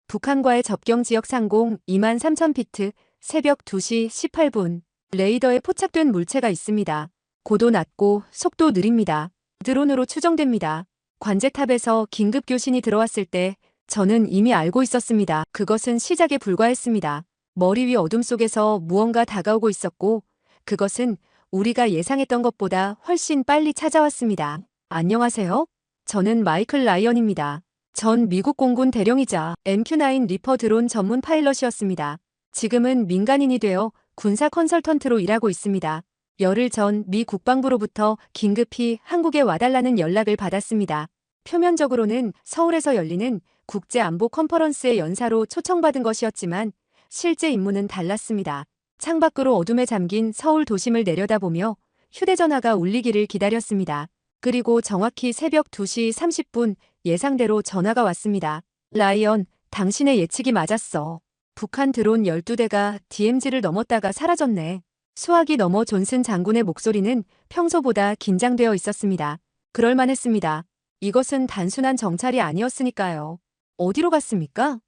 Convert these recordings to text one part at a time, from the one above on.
북한과의 접경지역 상공 23,000피트, 새벽 2시 18분. 레이더에 포착된 물체가 있습니다. 고도 낮고 속도 느립니다. 드론으로 추정됩니다. 관제탑에서 긴급 교신이 들어왔을 때 저는 이미 알고 있었습니다. 그것은 시작에 불과했습니다. 머리 위 어둠 속에서 무언가 다가오고 있었고 그것은 우리가 예상했던 것보다 훨씬 빨리 찾아왔습니다. 안녕하세요. 저는 마이클 라이언입니다. 전 미국 공군 대령이자 MQ-9 리퍼 드론 전문 파일럿이었습니다. 지금은 민간인이 되어 군사 컨설턴트로 일하고 있습니다. 열흘 전 미 국방부로부터 긴급히 한국에 와달라는 연락을 받았습니다. 표면적으로는 서울에서 열리는 국제안보 컨퍼런스의 연사로 초청받은 것이었지만 실제 임무는 달랐습니다. 창밖으로 어둠에 잠긴 서울 도심을 내려다보며 휴대전화가 울리기를 기다렸습니다. 그리고 정확히 새벽 2시 30분 예상대로 전화가 왔습니다. 라이언, 당신의 예측이 맞았어. 북한 드론 12대가 DMZ를 넘었다가 사라졌네. 수화기 너머 존슨 장군의 목소리는 평소보다 긴장되어 있었습니다. 그럴만했습니다. 이것은 단순한 정찰이 아니었으니까요. 어디로 갔습니까?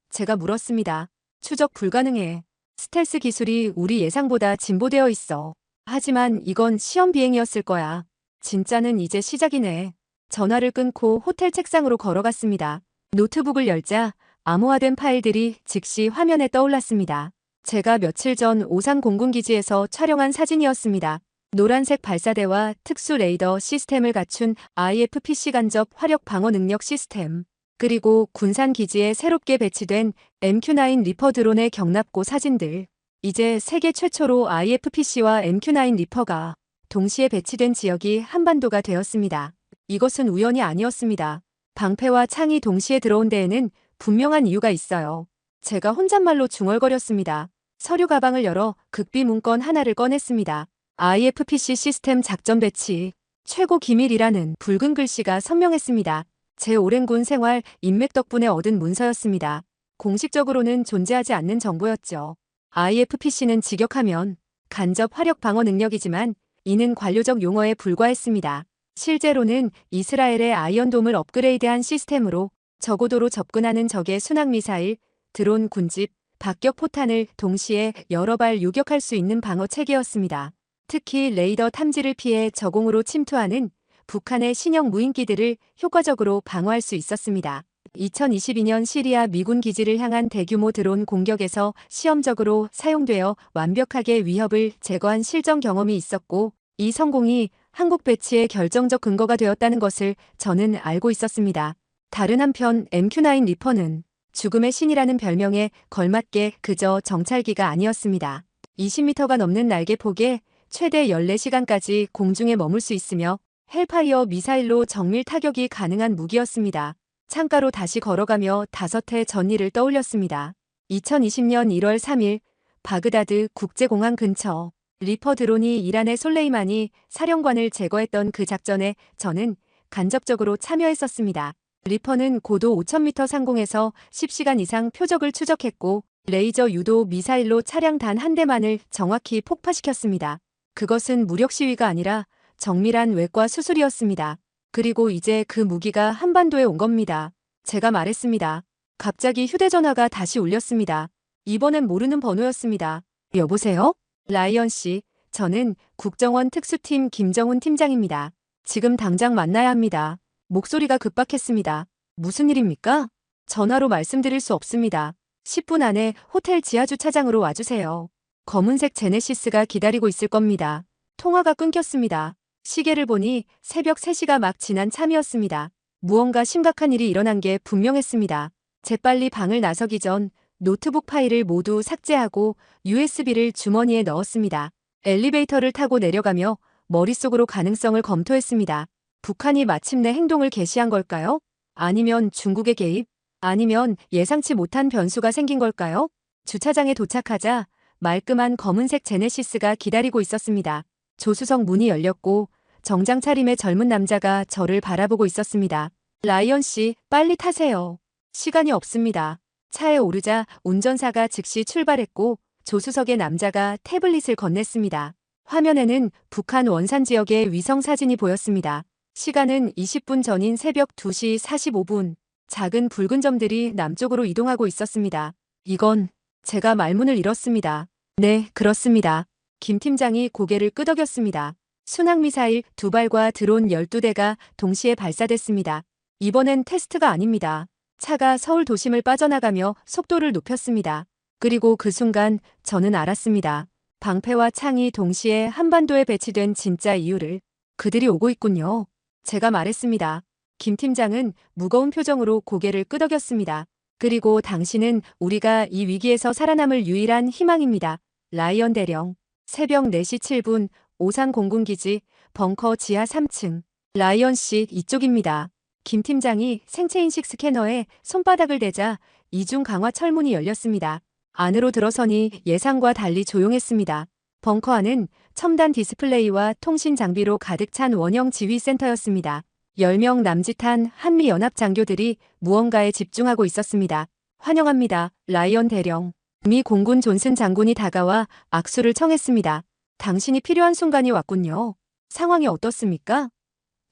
제가 물었습니다. 추적 불가능해. 스텔스 기술이 우리 예상보다 진보되어 있어. 하지만 이건 시험 비행이었을 거야. 진짜는 이제 시작이네. 전화를 끊고 호텔 책상으로 걸어갔습니다. 노트북을 열자 암호화된 파일들이 즉시 화면에 떠올랐습니다. 제가 며칠 전 오산 공군기지에서 촬영한 사진이었습니다. 노란색 발사대와 특수 레이더 시스템을 갖춘 IFPC 간접 화력 방어 능력 시스템, 그리고 군산 기지에 새롭게 배치된 MQ-9 리퍼 드론의 경납고 사진들. 이제 세계 최초로 IFPC와 MQ-9 리퍼가 동시에 배치된 지역이 한반도가 되었습니다. 이것은 우연이 아니었습니다. 방패와 창이 동시에 들어온 데에는 분명한 이유가 있어요. 제가 혼잣말로 중얼거렸습니다. 서류 가방을 열어 극비 문건 하나를 꺼냈습니다. IFPC 시스템 작전 배치, 최고 기밀이라는 붉은 글씨가 선명했습니다. 제 오랜 군 생활 인맥 덕분에 얻은 문서였습니다. 공식적으로는 존재하지 않는 정보였죠. IFPC는 직역하면 간접 화력 방어 능력이지만 이는 관료적 용어에 불과했습니다. 실제로는 이스라엘의 아이언돔을 업그레이드한 시스템으로 저고도로 접근하는 적의 순항미사일, 드론 군집, 박격 포탄을 동시에 여러 발 요격할 수 있는 방어 체계였습니다. 특히 레이더 탐지를 피해 저공으로 침투하는 북한의 신형 무인기들을 효과적으로 방어할 수 있었습니다. 2022년 시리아 미군 기지를 향한 대규모 드론 공격에서 시험적으로 사용되어 완벽하게 위협을 제거한 실전 경험이 있었고 이 성공이 한국 배치의 결정적 근거가 되었다는 것을 저는 알고 있었습니다. 다른 한편 MQ-9 리퍼는 죽음의 신이라는 별명에 걸맞게 그저 정찰기가 아니었습니다. 20m가 넘는 날개폭에 최대 14시간까지 공중에 머물 수 있으며 헬파이어 미사일로 정밀 타격이 가능한 무기였습니다. 창가로 다시 걸어가며 5해 전일을 떠올렸습니다. 2020년 1월 3일 바그다드 국제공항 근처 리퍼 드론이 이란의 솔레이마니 사령관을 제거했던 그 작전에 저는 간접적으로 참여했었습니다. 리퍼는 고도 5,000m 상공에서 10시간 이상 표적을 추적했고 레이저 유도 미사일로 차량 단 한 대만을 정확히 폭파시켰습니다. 그것은 무력 시위가 아니라 정밀한 외과 수술이었습니다. 그리고 이제 그 무기가 한반도에 온 겁니다. 제가 말했습니다. 갑자기 휴대전화가 다시 울렸습니다. 이번엔 모르는 번호였습니다. 여보세요? 라이언 씨, 저는 국정원 특수팀 김정훈 팀장입니다. 지금 당장 만나야 합니다. 목소리가 급박했습니다. 무슨 일입니까? 전화로 말씀드릴 수 없습니다. 10분 안에 호텔 지하주차장으로 와주세요. 검은색 제네시스가 기다리고 있을 겁니다. 통화가 끊겼습니다. 시계를 보니 새벽 3시가 막 지난 참이었습니다. 무언가 심각한 일이 일어난 게 분명했습니다. 재빨리 방을 나서기 전 노트북 파일을 모두 삭제하고 USB를 주머니에 넣었습니다. 엘리베이터를 타고 내려가며 머릿속으로 가능성을 검토했습니다. 북한이 마침내 행동을 개시한 걸까요? 아니면 중국의 개입? 아니면 예상치 못한 변수가 생긴 걸까요? 주차장에 도착하자 말끔한 검은색 제네시스가 기다리고 있었습니다. 조수석 문이 열렸고 정장 차림의 젊은 남자가 저를 바라보고 있었습니다. 라이언 씨, 빨리 타세요. 시간이 없습니다. 차에 오르자 운전사가 즉시 출발했고 조수석의 남자가 태블릿을 건넸습니다. 화면에는 북한 원산 지역의 위성 사진이 보였습니다. 시간은 20분 전인 새벽 2시 45분. 작은 붉은 점들이 남쪽으로 이동하고 있었습니다. 이건 제가 말문을 잃었습니다. 네, 그렇습니다. 김 팀장이 고개를 끄덕였습니다. 순항미사일 2발과 드론 12대가 동시에 발사됐습니다. 이번엔 테스트가 아닙니다. 차가 서울 도심을 빠져나가며 속도를 높였습니다. 그리고 그 순간 저는 알았습니다. 방패와 창이 동시에 한반도에 배치된 진짜 이유를. 그들이 오고 있군요. 제가 말했습니다. 김 팀장은 무거운 표정으로 고개를 끄덕였습니다. 그리고 당신은 우리가 이 위기에서 살아남을 유일한 희망입니다. 라이언 대령. 새벽 4시 7분 오산 공군기지 벙커 지하 3층. 라이언 씨, 이쪽입니다. 김 팀장이 생체인식 스캐너에 손바닥을 대자 이중 강화 철문이 열렸습니다. 안으로 들어서니 예상과 달리 조용했습니다. 벙커 안은 첨단 디스플레이와 통신 장비로 가득 찬 원형 지휘센터였습니다. 10명 남짓한 한미연합 장교들이 무언가에 집중하고 있었습니다. 환영합니다, 라이언 대령. 미 공군 존슨 장군이 다가와 악수를 청했습니다. 당신이 필요한 순간이 왔군요. 상황이 어떻습니까?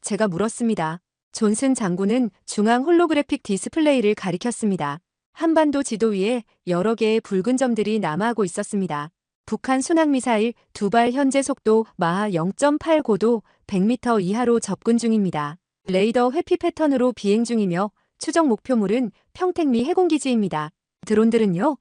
제가 물었습니다. 존슨 장군은 중앙 홀로그래픽 디스플레이를 가리켰습니다. 한반도 지도 위에 여러 개의 붉은 점들이 남하하고 있었습니다. 북한 순항미사일 2발 현재 속도 마하 0.8 고도 100m 이하로 접근 중입니다. 레이더 회피 패턴으로 비행 중이며 추적 목표물은 평택미 해공기지입니다. 드론들은요?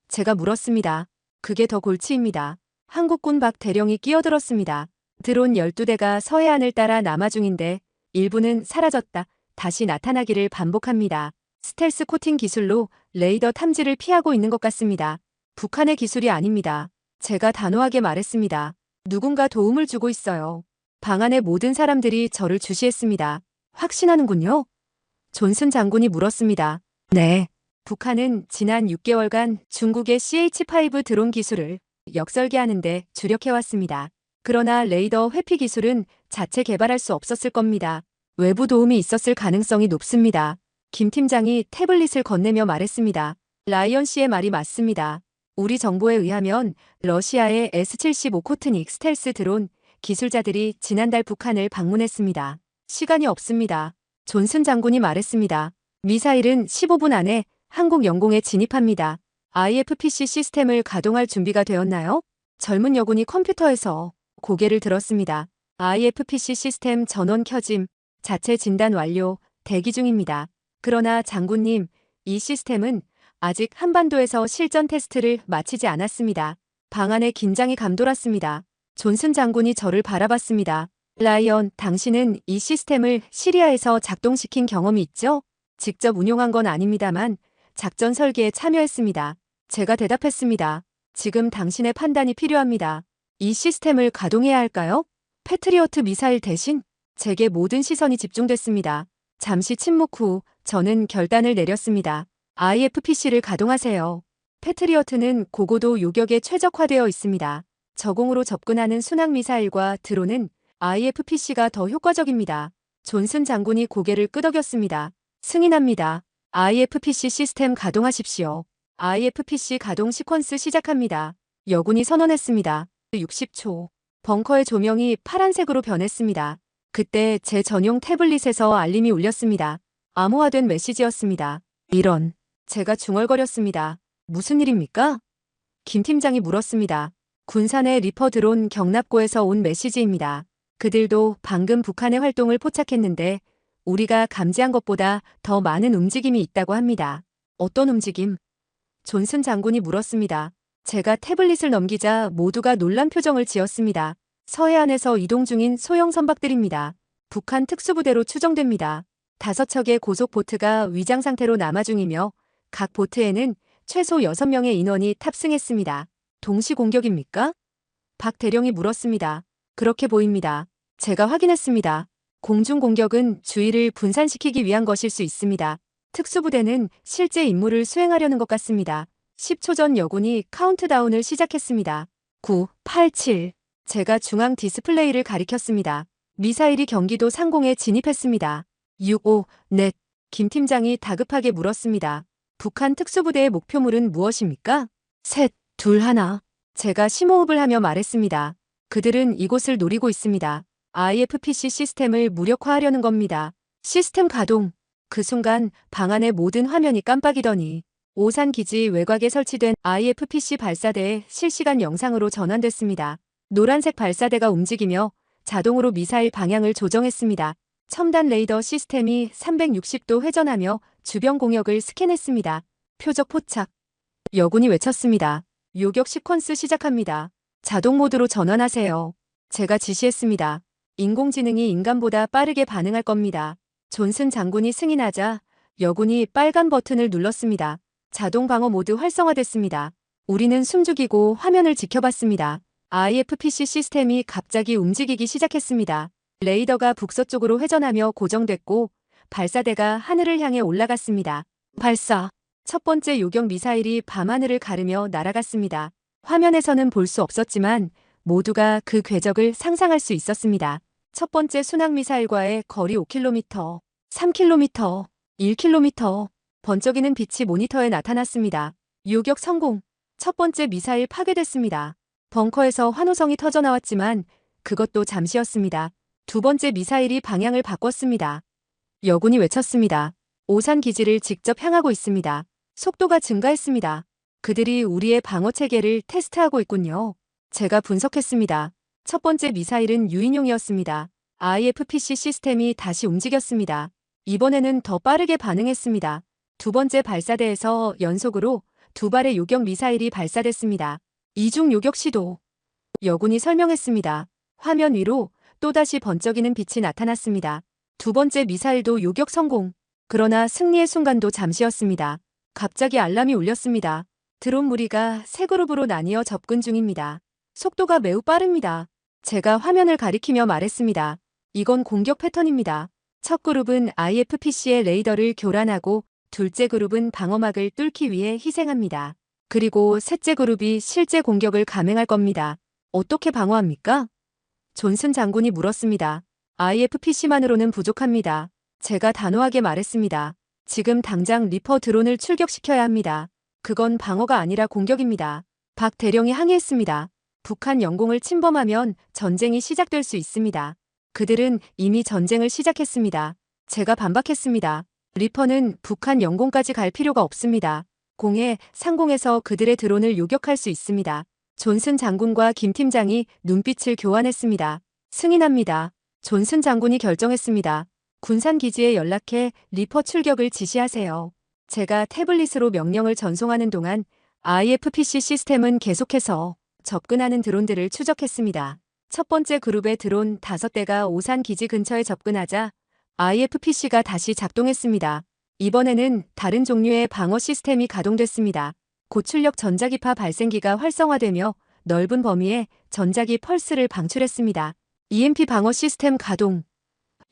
제가 물었습니다. 그게 더 골치입니다. 한국군 박 대령이 끼어들었습니다. 드론 12대가 서해안을 따라 남하 중인데 일부는 사라졌다 다시 나타나기를 반복합니다. 스텔스 코팅 기술로 레이더 탐지를 피하고 있는 것 같습니다. 북한의 기술이 아닙니다. 제가 단호하게 말했습니다. 누군가 도움을 주고 있어요. 방 안의 모든 사람들이 저를 주시했습니다. 확신하는군요? 존슨 장군이 물었습니다. 네. 북한은 지난 6개월간 중국의 CH-5 드론 기술을 역설계하는데 주력해왔습니다. 그러나 레이더 회피 기술은 자체 개발할 수 없었을 겁니다. 외부 도움이 있었을 가능성이 높습니다. 김 팀장이 태블릿을 건네며 말했습니다. 라이언 씨의 말이 맞습니다. 우리 정보에 의하면 러시아의 S-75 코트닉 스텔스 드론 기술자들이 지난달 북한을 방문했습니다. 시간이 없습니다. 존슨 장군이 말했습니다. 미사일은 15분 안에 한국 영공에 진입합니다. IFPC 시스템을 가동할 준비가 되었나요? 젊은 여군이 컴퓨터에서 고개를 들었습니다. IFPC 시스템 전원 켜짐, 자체 진단 완료, 대기 중입니다. 그러나 장군님, 이 시스템은 아직 한반도에서 실전 테스트를 마치지 않았습니다. 방 안에 긴장이 감돌았습니다. 존슨 장군이 저를 바라봤습니다. 라이언, 당신은 이 시스템을 시리아에서 작동시킨 경험이 있죠? 직접 운용한 건 아닙니다만 작전 설계에 참여했습니다. 제가 대답했습니다. 지금 당신의 판단이 필요합니다. 이 시스템을 가동해야 할까요? 패트리어트 미사일 대신? 제게 모든 시선이 집중됐습니다. 잠시 침묵 후 저는 결단을 내렸습니다. IFPC를 가동하세요. 패트리어트는 고고도 요격에 최적화되어 있습니다. 저공으로 접근하는 순항미사일과 드론은 IFPC가 더 효과적입니다. 존슨 장군이 고개를 끄덕였습니다. 승인합니다. IFPC 시스템 가동하십시오. IFPC 가동 시퀀스 시작합니다. 여군이 선언했습니다. 60초. 벙커의 조명이 파란색으로 변했습니다. 그때 제 전용 태블릿에서 알림이 울렸습니다. 암호화된 메시지였습니다. 이런. 제가 중얼거렸습니다. 무슨 일입니까? 김 팀장이 물었습니다. 군산의 리퍼 드론 경납고에서 온 메시지입니다. 그들도 방금 북한의 활동을 포착했는데 우리가 감지한 것보다 더 많은 움직임이 있다고 합니다. 어떤 움직임? 존슨 장군이 물었습니다. 제가 태블릿을 넘기자 모두가 놀란 표정을 지었습니다. 서해안에서 이동 중인 소형 선박들입니다. 북한 특수부대로 추정됩니다. 5척의 고속 보트가 위장 상태로 남하 중이며 각 보트에는 최소 6명의 인원이 탑승했습니다. 동시 공격입니까? 박 대령이 물었습니다. 그렇게 보입니다. 제가 확인했습니다. 공중 공격은 주의를 분산시키기 위한 것일 수 있습니다. 특수부대는 실제 임무를 수행하려는 것 같습니다. 10초 전 여군이 카운트다운을 시작했습니다. 9, 8, 7. 제가 중앙 디스플레이를 가리켰습니다. 미사일이 경기도 상공에 진입했습니다. 6, 5, 넷. 김 팀장이 다급하게 물었습니다. 북한 특수부대의 목표물은 무엇입니까? 셋, 둘, 하나. 제가 심호흡을 하며 말했습니다. 그들은 이곳을 노리고 있습니다. IFPC 시스템을 무력화하려는 겁니다. 시스템 가동. 그 순간 방 안의 모든 화면이 깜빡이더니 오산 기지 외곽에 설치된 IFPC 발사대에 실시간 영상으로 전환됐습니다. 노란색 발사대가 움직이며 자동으로 미사일 방향을 조정했습니다. 첨단 레이더 시스템이 360도 회전하며 주변 공역을 스캔했습니다. 표적 포착. 여군이 외쳤습니다. 요격 시퀀스 시작합니다. 자동 모드로 전환하세요. 제가 지시했습니다. 인공지능이 인간보다 빠르게 반응할 겁니다. 존슨 장군이 승인하자 여군이 빨간 버튼을 눌렀습니다. 자동 방어 모드 활성화됐습니다. 우리는 숨죽이고 화면을 지켜봤습니다. IFPC 시스템이 갑자기 움직이기 시작했습니다. 레이더가 북서쪽으로 회전하며 고정됐고 발사대가 하늘을 향해 올라갔습니다. 발사. 첫 번째 요격 미사일이 밤하늘을 가르며 날아갔습니다. 화면에서는 볼 수 없었지만 모두가 그 궤적을 상상할 수 있었습니다. 첫 번째 순항 미사일과의 거리 5km, 3km, 1km. 번쩍이는 빛이 모니터에 나타났습니다. 요격 성공. 첫 번째 미사일 파괴됐습니다. 벙커에서 환호성이 터져나왔지만 그것도 잠시였습니다. 두 번째 미사일이 방향을 바꿨습니다. 여군이 외쳤습니다. 오산 기지를 직접 향하고 있습니다. 속도가 증가했습니다. 그들이 우리의 방어 체계를 테스트하고 있군요. 제가 분석했습니다. 첫 번째 미사일은 유인용이었습니다. IFPC 시스템이 다시 움직였습니다. 이번에는 더 빠르게 반응했습니다. 두 번째 발사대에서 연속으로 두 발의 요격 미사일이 발사됐습니다. 이중 요격 시도. 여군이 설명했습니다. 화면 위로 또다시 번쩍이는 빛이 나타났습니다. 두 번째 미사일도 요격 성공. 그러나 승리의 순간도 잠시였습니다. 갑자기 알람이 울렸습니다. 드론 무리가 세 그룹으로 나뉘어 접근 중입니다. 속도가 매우 빠릅니다. 제가 화면을 가리키며 말했습니다. 이건 공격 패턴입니다. 첫 그룹은 IFPC의 레이더를 교란하고 둘째 그룹은 방어막을 뚫기 위해 희생합니다. 그리고 셋째 그룹이 실제 공격을 감행할 겁니다. 어떻게 방어합니까? 존슨 장군이 물었습니다. IFPC만으로는 부족합니다. 제가 단호하게 말했습니다. 지금 당장 리퍼 드론을 출격시켜야 합니다. 그건 방어가 아니라 공격입니다. 박 대령이 항의했습니다. 북한 영공을 침범하면 전쟁이 시작될 수 있습니다. 그들은 이미 전쟁을 시작했습니다. 제가 반박했습니다. 리퍼는 북한 영공까지 갈 필요가 없습니다. 공해, 상공에서 그들의 드론을 요격할 수 있습니다. 존슨 장군과 김 팀장이 눈빛을 교환했습니다. 승인합니다. 존슨 장군이 결정했습니다. 군산기지에 연락해 리퍼 출격을 지시하세요. 제가 태블릿으로 명령을 전송하는 동안 IFPC 시스템은 계속해서 접근하는 드론들을 추적했습니다. 첫 번째 그룹의 드론 5대가 오산 기지 근처에 접근하자 IFPC가 다시 작동했습니다. 이번에는 다른 종류의 방어 시스템이 가동됐습니다. 고출력 전자기파 발생기가 활성화되며 넓은 범위에 전자기 펄스를 방출했습니다. EMP 방어 시스템 가동.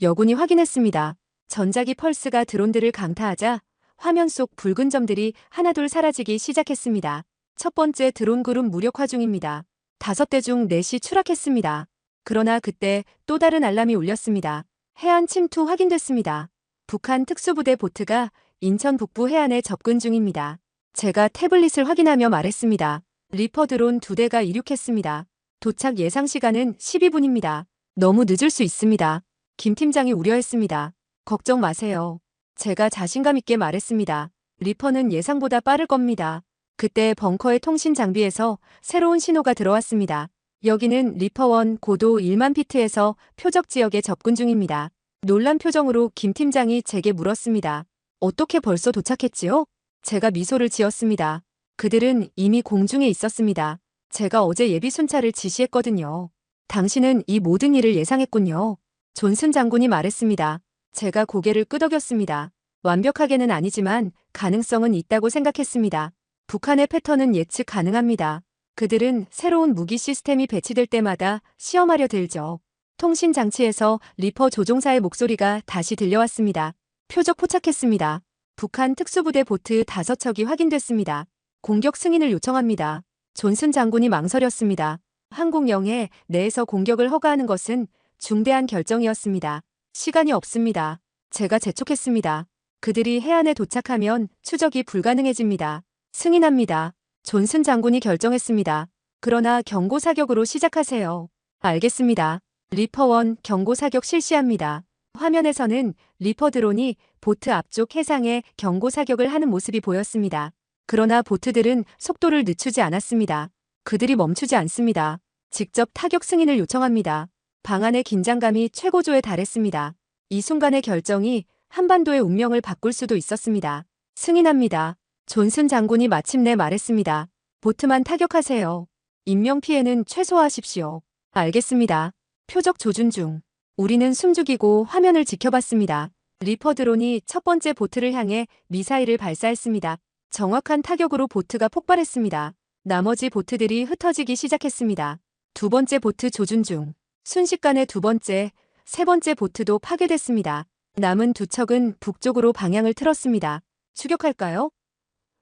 여군이 확인했습니다. 전자기 펄스가 드론들을 강타하자 화면 속 붉은 점들이 하나둘 사라지기 시작했습니다. 첫 번째 드론 그룹 무력화 중입니다. 5대 중 4시 추락했습니다. 그러나 그때 또 다른 알람이 울렸습니다. 해안 침투 확인됐습니다. 북한 특수부대 보트가 인천 북부 해안에 접근 중입니다. 제가 태블릿을 확인하며 말했습니다. 리퍼 드론 2대가 이륙했습니다. 도착 예상 시간은 12분입니다. 너무 늦을 수 있습니다. 김 팀장이 우려했습니다. 걱정 마세요. 제가 자신감 있게 말했습니다. 리퍼는 예상보다 빠를 겁니다. 그때 벙커의 통신 장비에서 새로운 신호가 들어왔습니다. 여기는 리퍼1 고도 1만 피트에서 표적 지역에 접근 중입니다. 놀란 표정으로 김 팀장이 제게 물었습니다. 어떻게 벌써 도착했지요? 제가 미소를 지었습니다. 그들은 이미 공중에 있었습니다. 제가 어제 예비 순찰을 지시했거든요. 당신은 이 모든 일을 예상했군요. 존슨 장군이 말했습니다. 제가 고개를 끄덕였습니다. 완벽하게는 아니지만 가능성은 있다고 생각했습니다. 북한의 패턴은 예측 가능합니다. 그들은 새로운 무기 시스템이 배치될 때마다 시험하려 들죠. 통신 장치에서 리퍼 조종사의 목소리가 다시 들려왔습니다. 표적 포착했습니다. 북한 특수부대 보트 5척이 확인됐습니다. 공격 승인을 요청합니다. 존슨 장군이 망설였습니다. 항공영해 내에서 공격을 허가하는 것은 중대한 결정이었습니다. 시간이 없습니다. 제가 재촉했습니다. 그들이 해안에 도착하면 추적이 불가능해집니다. 승인합니다. 존슨 장군이 결정했습니다. 그러나 경고 사격으로 시작하세요. 알겠습니다. 리퍼1 경고 사격 실시합니다. 화면에서는 리퍼 드론이 보트 앞쪽 해상에 경고 사격을 하는 모습이 보였습니다. 그러나 보트들은 속도를 늦추지 않았습니다. 그들이 멈추지 않습니다. 직접 타격 승인을 요청합니다. 방 안의 긴장감이 최고조에 달했습니다. 이 순간의 결정이 한반도의 운명을 바꿀 수도 있었습니다. 승인합니다. 존슨 장군이 마침내 말했습니다. 보트만 타격하세요. 인명피해는 최소화하십시오. 알겠습니다. 표적 조준 중. 우리는 숨죽이고 화면을 지켜봤습니다. 리퍼 드론이 첫 번째 보트를 향해 미사일을 발사했습니다. 정확한 타격으로 보트가 폭발했습니다. 나머지 보트들이 흩어지기 시작했습니다. 두 번째 보트 조준 중. 순식간에 두 번째, 세 번째 보트도 파괴됐습니다. 남은 두 척은 북쪽으로 방향을 틀었습니다. 추격할까요?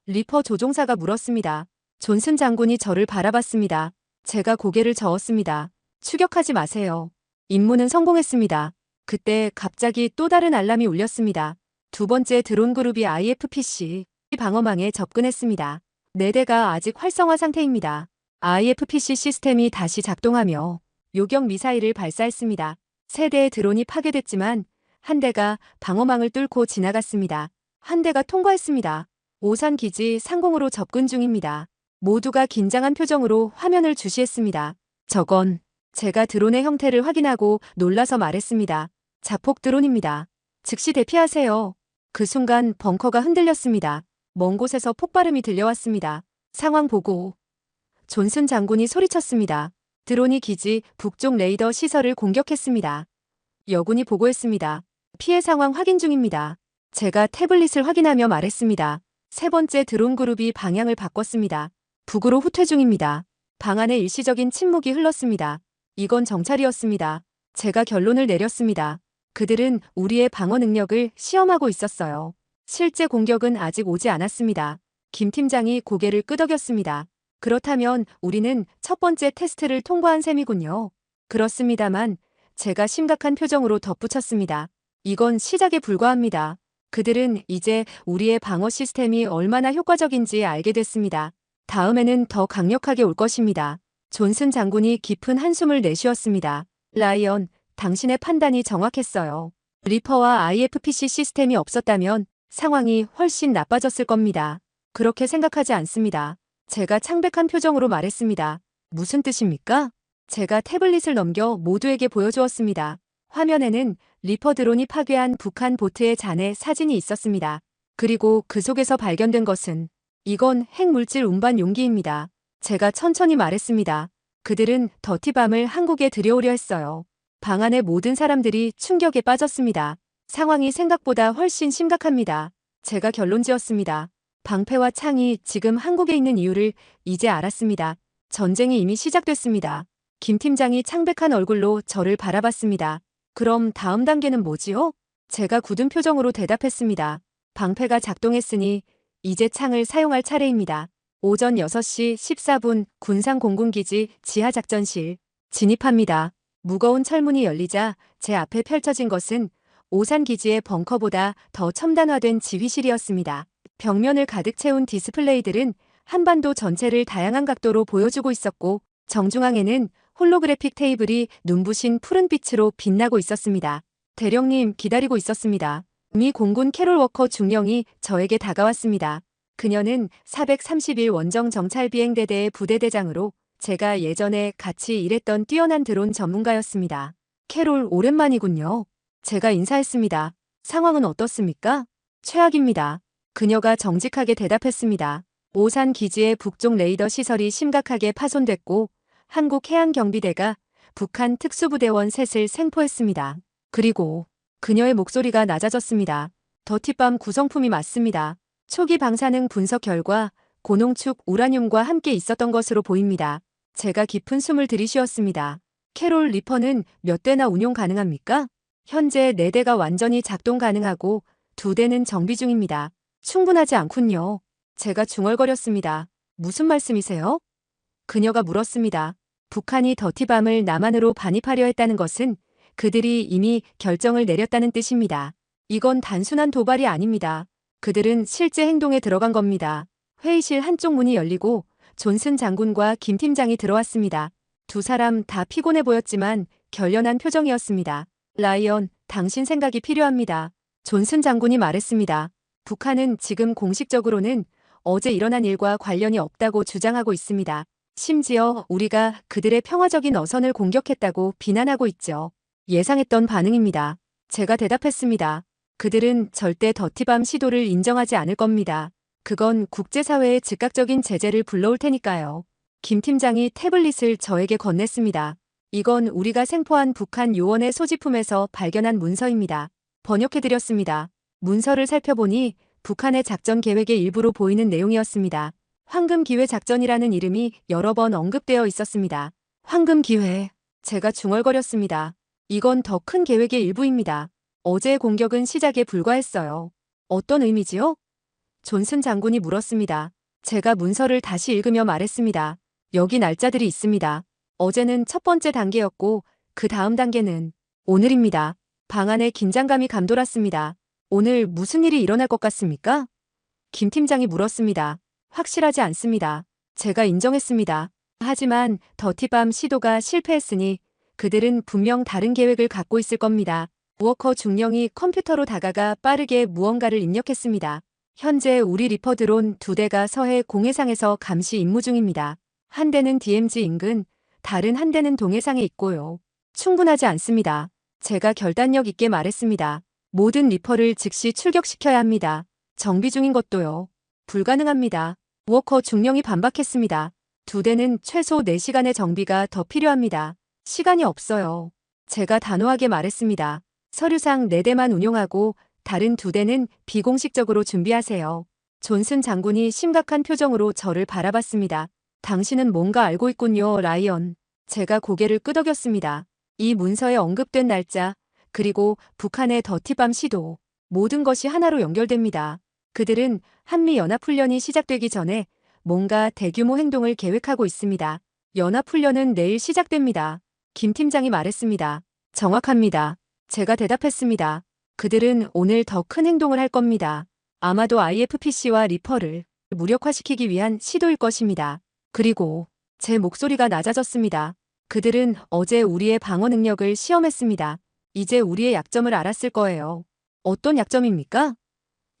리퍼 조종사가 물었습니다. 존슨 장군이 저를 바라봤습니다. 제가 고개를 저었습니다. 추격하지 마세요. 임무는 성공했습니다. 그때 갑자기 또 다른 알람이 울렸습니다. 두 번째 드론 그룹이 IFPC 방어망에 접근했습니다. 4대가 아직 활성화 상태입니다. IFPC 시스템이 다시 작동하며 요격 미사일을 발사했습니다. 3대의 드론이 파괴됐지만 한 대가 방어망을 뚫고 지나갔습니다. 한 대가 통과했습니다. 오산 기지 상공으로 접근 중입니다. 모두가 긴장한 표정으로 화면을 주시했습니다. 저건 제가 드론의 형태를 확인하고 놀라서 말했습니다. 자폭 드론입니다. 즉시 대피하세요. 그 순간 벙커가 흔들렸습니다. 먼 곳에서 폭발음이 들려왔습니다. 상황 보고. 존슨 장군이 소리쳤습니다. 드론이 기지 북쪽 레이더 시설을 공격했습니다. 여군이 보고했습니다. 피해 상황 확인 중입니다. 제가 태블릿을 확인하며 말했습니다. 세 번째 드론 그룹이 방향을 바꿨습니다. 북으로 후퇴 중입니다. 방 안에 일시적인 침묵이 흘렀습니다. 이건 정찰이었습니다. 제가 결론을 내렸습니다. 그들은 우리의 방어 능력을 시험하고 있었어요. 실제 공격은 아직 오지 않았습니다. 김 팀장이 고개를 끄덕였습니다. 그렇다면 우리는 첫 번째 테스트를 통과한 셈이군요. 그렇습니다만 제가 심각한 표정으로 덧붙였습니다. 이건 시작에 불과합니다. 그들은 이제 우리의 방어 시스템이 얼마나 효과적인지 알게 됐습니다. 다음에는 더 강력하게 올 것입니다. 존슨 장군이 깊은 한숨을 내쉬었습니다. 라이언, 당신의 판단이 정확했어요. 리퍼와 IFPC 시스템이 없었다면 상황이 훨씬 나빠졌을 겁니다. 그렇게 생각하지 않습니다. 제가 창백한 표정으로 말했습니다. 무슨 뜻입니까? 제가 태블릿을 넘겨 모두에게 보여주었습니다. 화면에는 리퍼 드론이 파괴한 북한 보트의 잔해 사진이 있었습니다. 그리고 그 속에서 발견된 것은 이건 핵물질 운반 용기입니다. 제가 천천히 말했습니다. 그들은 더티밤을 한국에 들여오려 했어요. 방 안의 모든 사람들이 충격에 빠졌습니다. 상황이 생각보다 훨씬 심각합니다. 제가 결론지었습니다. 방패와 창이 지금 한국에 있는 이유를 이제 알았습니다. 전쟁이 이미 시작됐습니다. 김 팀장이 창백한 얼굴로 저를 바라봤습니다. 그럼 다음 단계는 뭐지요? 제가 굳은 표정으로 대답했습니다. 방패가 작동했으니 이제 창을 사용할 차례입니다. 오전 6시 14분 군상공군기지 지하작전실 진입합니다. 무거운 철문이 열리자 제 앞에 펼쳐진 것은 오산기지의 벙커보다 더 첨단화된 지휘실이었습니다. 벽면을 가득 채운 디스플레이들은 한반도 전체를 다양한 각도로 보여주고 있었고 정중앙에는 홀로그래픽 테이블이 눈부신 푸른빛으로 빛나고 있었습니다. 대령님 기다리고 있었습니다. 미 공군 캐롤 워커 중령이 저에게 다가왔습니다. 그녀는 431 원정 정찰 비행대대의 부대대장으로 제가 예전에 같이 일했던 뛰어난 드론 전문가였습니다. 캐롤 오랜만이군요. 제가 인사했습니다. 상황은 어떻습니까? 최악입니다. 그녀가 정직하게 대답했습니다. 오산 기지의 북쪽 레이더 시설이 심각하게 파손됐고 한국 해양경비대가 북한 특수부대원 셋을 생포했습니다. 그리고 그녀의 목소리가 낮아졌습니다. 더티밤 구성품이 맞습니다. 초기 방사능 분석 결과 고농축 우라늄과 함께 있었던 것으로 보입니다. 제가 깊은 숨을 들이쉬었습니다. 캐롤 리퍼는 몇 대나 운용 가능합니까? 현재 4대가 완전히 작동 가능하고 2대는 정비 중입니다. 충분하지 않군요. 제가 중얼거렸습니다. 무슨 말씀이세요? 그녀가 물었습니다. 북한이 더티밤을 남한으로 반입하려 했다는 것은 그들이 이미 결정을 내렸다는 뜻입니다. 이건 단순한 도발이 아닙니다. 그들은 실제 행동에 들어간 겁니다. 회의실 한쪽 문이 열리고 존슨 장군과 김 팀장이 들어왔습니다. 두 사람 다 피곤해 보였지만 결연한 표정이었습니다. 라이언, 당신 생각이 필요합니다. 존슨 장군이 말했습니다. 북한은 지금 공식적으로는 어제 일어난 일과 관련이 없다고 주장하고 있습니다. 심지어 우리가 그들의 평화적인 어선을 공격했다고 비난하고 있죠. 예상했던 반응입니다. 제가 대답했습니다. 그들은 절대 더티밤 시도를 인정하지 않을 겁니다. 그건 국제사회의 즉각적인 제재를 불러올 테니까요. 김 팀장이 태블릿을 저에게 건넸습니다. 이건 우리가 생포한 북한 요원의 소지품에서 발견한 문서입니다. 번역해드렸습니다. 문서를 살펴보니 북한의 작전 계획의 일부로 보이는 내용이었습니다. 황금기회 작전이라는 이름이 여러 번 언급되어 있었습니다. 황금기회. 제가 중얼거렸습니다. 이건 더 큰 계획의 일부입니다. 어제의 공격은 시작에 불과했어요. 어떤 의미지요? 존슨 장군이 물었습니다. 제가 문서를 다시 읽으며 말했습니다. 여기 날짜들이 있습니다. 어제는 첫 번째 단계였고 그 다음 단계는 오늘입니다. 방 안에 긴장감이 감돌았습니다. 오늘 무슨 일이 일어날 것 같습니까? 김 팀장이 물었습니다. 확실하지 않습니다. 제가 인정했습니다. 하지만 더티밤 시도가 실패했으니 그들은 분명 다른 계획을 갖고 있을 겁니다. 워커 중령이 컴퓨터로 다가가 빠르게 무언가를 입력했습니다. 현재 우리 리퍼 드론 2대가 서해 공해상에서 감시 임무 중입니다. 한 대는 DMZ 인근, 다른 한 대는 동해상에 있고요. 충분하지 않습니다. 제가 결단력 있게 말했습니다. 모든 리퍼를 즉시 출격시켜야 합니다. 정비 중인 것도요. 불가능합니다. 워커 중령이 반박했습니다. 2대는 최소 4시간의 정비가 더 필요합니다. 시간이 없어요. 제가 단호하게 말했습니다. 서류상 4대만 운용하고 다른 2대는 비공식적으로 준비하세요. 존슨 장군이 심각한 표정으로 저를 바라봤습니다. 당신은 뭔가 알고 있군요, 라이언. 제가 고개를 끄덕였습니다. 이 문서에 언급된 날짜, 그리고 북한의 더티밤 시도, 모든 것이 하나로 연결됩니다. 그들은 한미연합훈련이 시작되기 전에 뭔가 대규모 행동을 계획하고 있습니다. 연합훈련은 내일 시작됩니다. 김 팀장이 말했습니다. 정확합니다. 제가 대답했습니다. 그들은 오늘 더 큰 행동을 할 겁니다. 아마도 IFPC와 리퍼를 무력화시키기 위한 시도일 것입니다. 그리고 제 목소리가 낮아졌습니다. 그들은 어제 우리의 방어 능력을 시험했습니다. 이제 우리의 약점을 알았을 거예요. 어떤 약점입니까?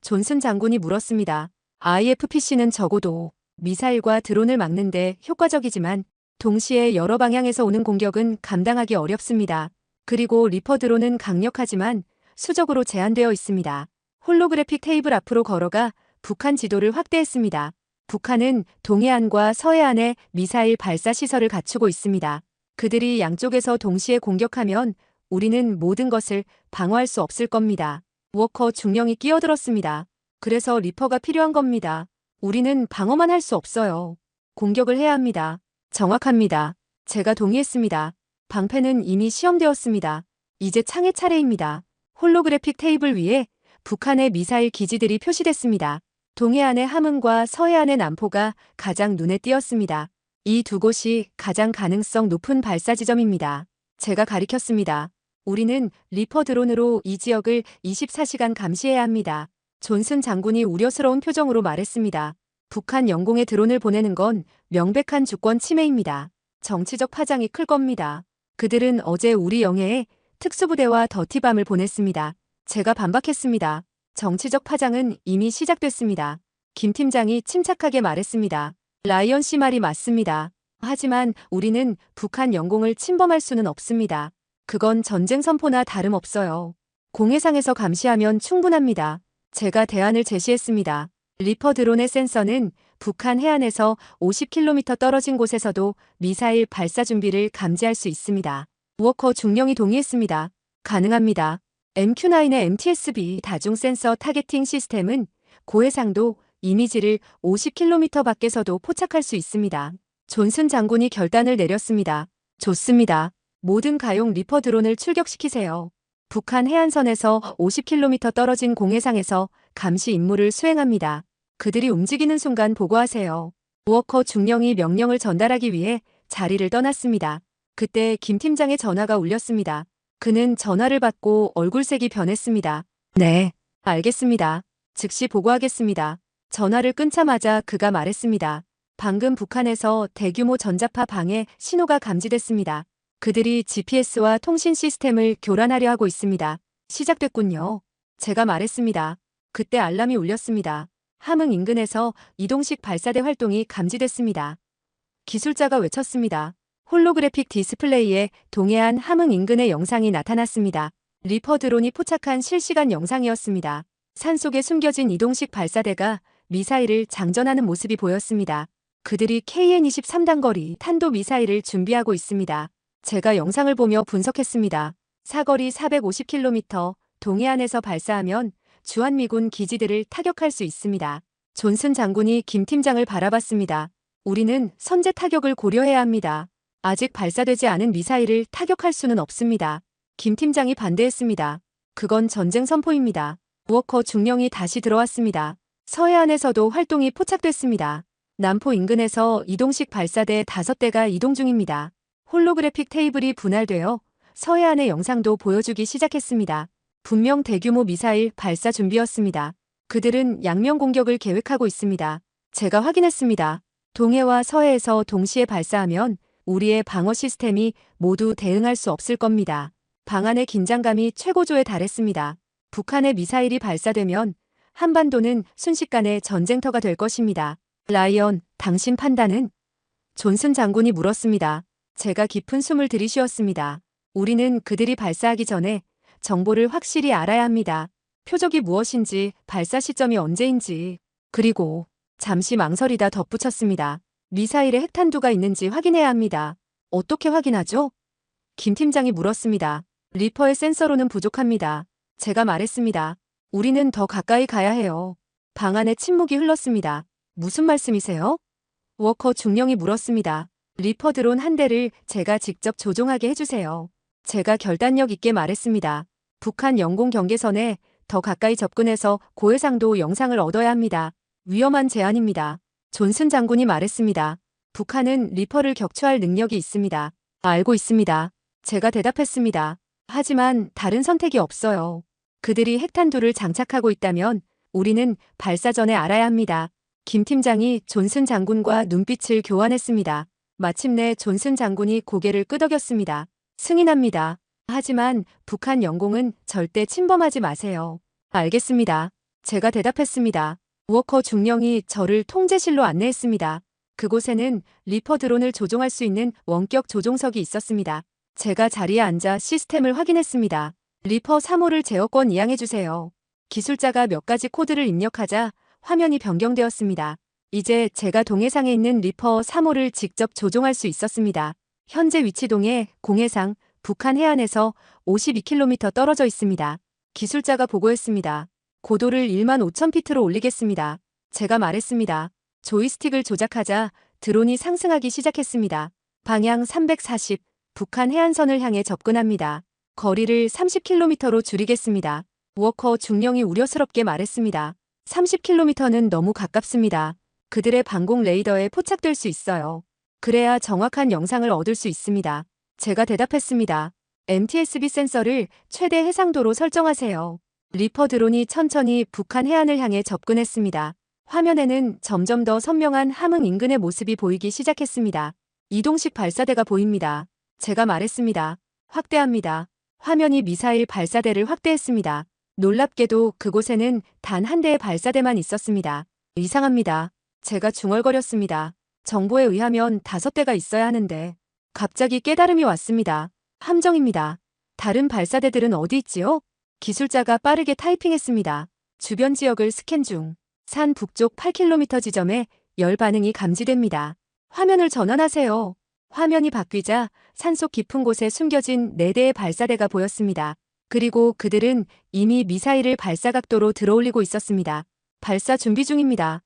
존슨 장군이 물었습니다. IFPC는 적어도 미사일과 드론을 막는데 효과적이지만 동시에 여러 방향에서 오는 공격은 감당하기 어렵습니다. 그리고 리퍼 드론은 강력하지만 수적으로 제한되어 있습니다. 홀로그래픽 테이블 앞으로 걸어가 북한 지도를 확대했습니다. 북한은 동해안과 서해안에 미사일 발사 시설을 갖추고 있습니다. 그들이 양쪽에서 동시에 공격하면 우리는 모든 것을 방어할 수 없을 겁니다. 워커 중령이 끼어들었습니다. 그래서 리퍼가 필요한 겁니다. 우리는 방어만 할 수 없어요. 공격을 해야 합니다. 정확합니다. 제가 동의했습니다. 방패는 이미 시험되었습니다. 이제 창의 차례입니다. 홀로그래픽 테이블 위에 북한의 미사일 기지들이 표시됐습니다. 동해안의 함흥과 서해안의 남포가 가장 눈에 띄었습니다. 이 두 곳이 가장 가능성 높은 발사 지점입니다. 제가 가리켰습니다. 우리는 리퍼 드론으로 이 지역을 24시간 감시해야 합니다. 존슨 장군이 우려스러운 표정으로 말했습니다. 북한 영공에 드론을 보내는 건 명백한 주권 침해입니다. 정치적 파장이 클 겁니다. 그들은 어제 우리 영해에 특수부대와 더티밤을 보냈습니다. 제가 반박했습니다. 정치적 파장은 이미 시작됐습니다. 김 팀장이 침착하게 말했습니다. 라이언 씨 말이 맞습니다. 하지만 우리는 북한 영공을 침범할 수는 없습니다. 그건 전쟁 선포나 다름없어요. 공해상에서 감시하면 충분합니다. 제가 대안을 제시했습니다. 리퍼 드론의 센서는 북한 해안에서 50km 떨어진 곳에서도 미사일 발사 준비를 감지할 수 있습니다. 워커 중령이 동의했습니다. 가능합니다. MQ-9의 MTSB 다중 센서 타겟팅 시스템은 고해상도 이미지를 50km 밖에서도 포착할 수 있습니다. 존슨 장군이 결단을 내렸습니다. 좋습니다. 모든 가용 리퍼 드론을 출격시키세요. 북한 해안선에서 50km 떨어진 공해상에서 감시 임무를 수행합니다. 그들이 움직이는 순간 보고하세요. 워커 중령이 명령을 전달하기 위해 자리를 떠났습니다. 그때 김 팀장의 전화가 울렸습니다. 그는 전화를 받고 얼굴색이 변했습니다. 네, 알겠습니다. 즉시 보고하겠습니다. 전화를 끊자마자 그가 말했습니다. 방금 북한에서 대규모 전자파 방해 신호가 감지됐습니다. 그들이 GPS와 통신 시스템을 교란하려 하고 있습니다. 시작됐군요. 제가 말했습니다. 그때 알람이 울렸습니다. 함흥 인근에서 이동식 발사대 활동이 감지됐습니다. 기술자가 외쳤습니다. 홀로그래픽 디스플레이에 동해안 함흥 인근의 영상이 나타났습니다. 리퍼 드론이 포착한 실시간 영상이었습니다. 산속에 숨겨진 이동식 발사대가 미사일을 장전하는 모습이 보였습니다. 그들이 KN-23단거리 탄도미사일을 준비하고 있습니다. 제가 영상을 보며 분석했습니다. 사거리 450km, 동해안에서 발사하면 주한미군 기지들을 타격할 수 있습니다. 존슨 장군이 김 팀장을 바라봤습니다. 우리는 선제 타격을 고려해야 합니다. 아직 발사되지 않은 미사일을 타격할 수는 없습니다. 김 팀장이 반대했습니다. 그건 전쟁 선포입니다. 워커 중령이 다시 들어왔습니다. 서해안에서도 활동이 포착됐습니다. 남포 인근에서 이동식 발사대 5대가 이동 중입니다. 홀로그래픽 테이블이 분할되어 서해안의 영상도 보여주기 시작했습니다. 분명 대규모 미사일 발사 준비였습니다. 그들은 양면 공격을 계획하고 있습니다. 제가 확인했습니다. 동해와 서해에서 동시에 발사하면 우리의 방어 시스템이 모두 대응할 수 없을 겁니다. 방안의 긴장감이 최고조에 달했습니다. 북한의 미사일이 발사되면 한반도는 순식간에 전쟁터가 될 것입니다. 라이언, 당신 판단은? 존슨 장군이 물었습니다. 제가 깊은 숨을 들이쉬었습니다. 우리는 그들이 발사하기 전에 정보를 확실히 알아야 합니다. 표적이 무엇인지, 발사 시점이 언제인지, 그리고 잠시 망설이다 덧붙였습니다. 미사일에 핵탄두가 있는지 확인해야 합니다. 어떻게 확인하죠? 김 팀장이 물었습니다. 리퍼의 센서로는 부족합니다. 제가 말했습니다. 우리는 더 가까이 가야 해요. 방 안에 침묵이 흘렀습니다. 무슨 말씀이세요? 워커 중령이 물었습니다. 리퍼 드론 한 대를 제가 직접 조종하게 해주세요. 제가 결단력 있게 말했습니다. 북한 영공 경계선에 더 가까이 접근해서 고해상도 영상을 얻어야 합니다. 위험한 제안입니다. 존슨 장군이 말했습니다. 북한은 리퍼를 격추할 능력이 있습니다. 알고 있습니다. 제가 대답했습니다. 하지만 다른 선택이 없어요. 그들이 핵탄두를 장착하고 있다면 우리는 발사 전에 알아야 합니다. 김 팀장이 존슨 장군과 눈빛을 교환했습니다. 마침내 존슨 장군이 고개를 끄덕였습니다. 승인합니다. 하지만 북한 영공은 절대 침범하지 마세요. 알겠습니다. 제가 대답했습니다. 워커 중령이 저를 통제실로 안내했습니다. 그곳에는 리퍼 드론을 조종할 수 있는 원격 조종석이 있었습니다. 제가 자리에 앉아 시스템을 확인했습니다. 리퍼 3호를 제어권 이양해주세요. 기술자가 몇 가지 코드를 입력하자 화면이 변경되었습니다. 이제 제가 동해상에 있는 리퍼 3호를 직접 조종할 수 있었습니다. 현재 위치 동해, 공해상, 북한 해안에서 52km 떨어져 있습니다. 기술자가 보고했습니다. 고도를 15,000피트로 올리겠습니다. 제가 말했습니다. 조이스틱을 조작하자 드론이 상승하기 시작했습니다. 방향 340, 북한 해안선을 향해 접근합니다. 거리를 30km로 줄이겠습니다. 워커 중령이 우려스럽게 말했습니다. 30km는 너무 가깝습니다. 그들의 방공 레이더에 포착될 수 있어요. 그래야 정확한 영상을 얻을 수 있습니다. 제가 대답했습니다. MTSB 센서를 최대 해상도로 설정하세요. 리퍼 드론이 천천히 북한 해안을 향해 접근했습니다. 화면에는 점점 더 선명한 함흥 인근의 모습이 보이기 시작했습니다. 이동식 발사대가 보입니다. 제가 말했습니다. 확대합니다. 화면이 미사일 발사대를 확대했습니다. 놀랍게도 그곳에는 단 한 대의 발사대만 있었습니다. 이상합니다. 제가 중얼거렸습니다. 정보에 의하면 5대가 있어야 하는데. 갑자기 깨달음이 왔습니다. 함정입니다. 다른 발사대들은 어디 있지요? 기술자가 빠르게 타이핑했습니다. 주변 지역을 스캔 중. 산 북쪽 8km 지점에 열 반응이 감지됩니다. 화면을 전환하세요. 화면이 바뀌자 산속 깊은 곳에 숨겨진 4대의 발사대가 보였습니다. 그리고 그들은 이미 미사일을 발사 각도로 들어올리고 있었습니다. 발사 준비 중입니다.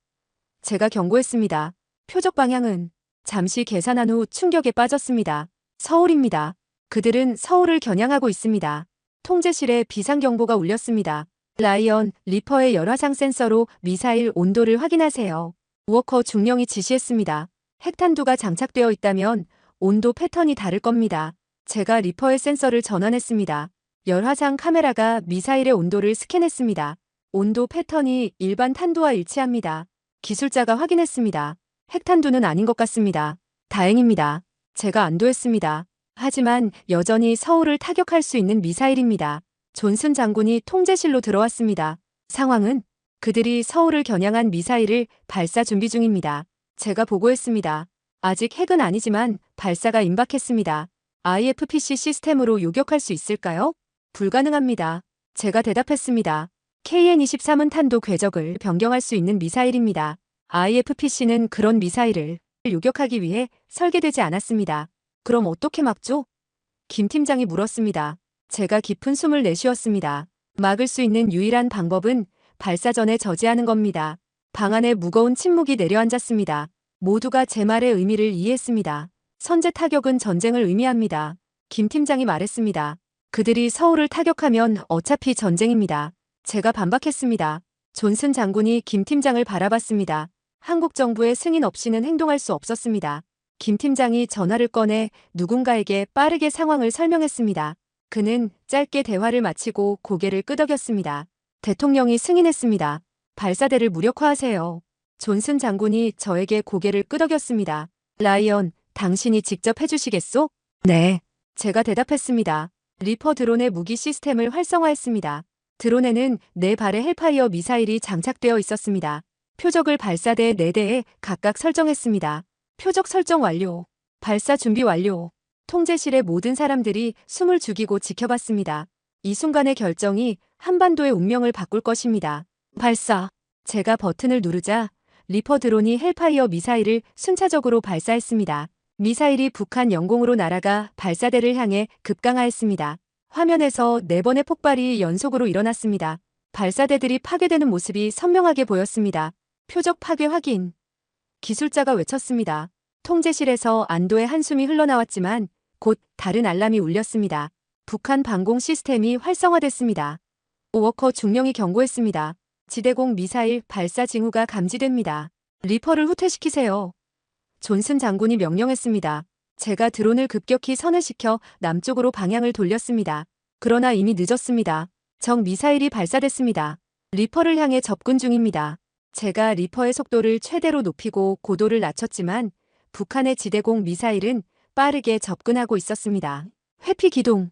제가 경고했습니다. 표적 방향은? 잠시 계산한 후 충격에 빠졌습니다. 서울입니다. 그들은 서울을 겨냥하고 있습니다. 통제실에 비상경보가 울렸습니다. 라이언, 리퍼의 열화상 센서로 미사일 온도를 확인하세요. 워커 중령이 지시했습니다. 핵탄두가 장착되어 있다면 온도 패턴이 다를 겁니다. 제가 리퍼의 센서를 전환했습니다. 열화상 카메라가 미사일의 온도를 스캔했습니다. 온도 패턴이 일반 탄두와 일치합니다. 기술자가 확인했습니다. 핵탄두는 아닌 것 같습니다. 다행입니다. 제가 안도했습니다. 하지만 여전히 서울을 타격할 수 있는 미사일입니다. 존슨 장군이 통제실로 들어왔습니다. 상황은 그들이 서울을 겨냥한 미사일을 발사 준비 중입니다. 제가 보고했습니다. 아직 핵은 아니지만 발사가 임박했습니다. IFPC 시스템으로 요격할 수 있을까요? 불가능합니다. 제가 대답했습니다. KN-23은 탄도 궤적을 변경할 수 있는 미사일입니다. IFPC는 그런 미사일을 요격하기 위해 설계되지 않았습니다. 그럼 어떻게 막죠? 김 팀장이 물었습니다. 제가 깊은 숨을 내쉬었습니다. 막을 수 있는 유일한 방법은 발사 전에 저지하는 겁니다. 방 안에 무거운 침묵이 내려앉았습니다. 모두가 제 말의 의미를 이해했습니다. 선제 타격은 전쟁을 의미합니다. 김 팀장이 말했습니다. 그들이 서울을 타격하면 어차피 전쟁입니다. 제가 반박했습니다. 존슨 장군이 김 팀장을 바라봤습니다. 한국 정부의 승인 없이는 행동할 수 없었습니다. 김 팀장이 전화를 꺼내 누군가에게 빠르게 상황을 설명했습니다. 그는 짧게 대화를 마치고 고개를 끄덕였습니다. 대통령이 승인했습니다. 발사대를 무력화하세요. 존슨 장군이 저에게 고개를 끄덕였습니다. 라이언, 당신이 직접 해주시겠소? 네. 제가 대답했습니다. 리퍼 드론의 무기 시스템을 활성화했습니다. 드론에는 4발의 헬파이어 미사일이 장착되어 있었습니다. 표적을 발사대 4대에 각각 설정했습니다. 표적 설정 완료. 발사 준비 완료. 통제실의 모든 사람들이 숨을 죽이고 지켜봤습니다. 이 순간의 결정이 한반도의 운명을 바꿀 것입니다. 발사. 제가 버튼을 누르자 리퍼 드론이 헬파이어 미사일을 순차적으로 발사했습니다. 미사일이 북한 영공으로 날아가 발사대를 향해 급강하였습니다. 화면에서 4번의 폭발이 연속으로 일어났습니다. 발사대들이 파괴되는 모습이 선명하게 보였습니다. 표적 파괴 확인. 기술자가 외쳤습니다. 통제실에서 안도의 한숨이 흘러나왔지만 곧 다른 알람이 울렸습니다. 북한 방공 시스템이 활성화됐습니다. 오워커 중령이 경고했습니다. 지대공 미사일 발사 징후가 감지됩니다. 리퍼를 후퇴시키세요. 존슨 장군이 명령했습니다. 제가 드론을 급격히 선회시켜 남쪽으로 방향을 돌렸습니다. 그러나 이미 늦었습니다. 적 미사일이 발사됐습니다. 리퍼를 향해 접근 중입니다. 제가 리퍼의 속도를 최대로 높이고 고도를 낮췄지만 북한의 지대공 미사일은 빠르게 접근하고 있었습니다. 회피 기동.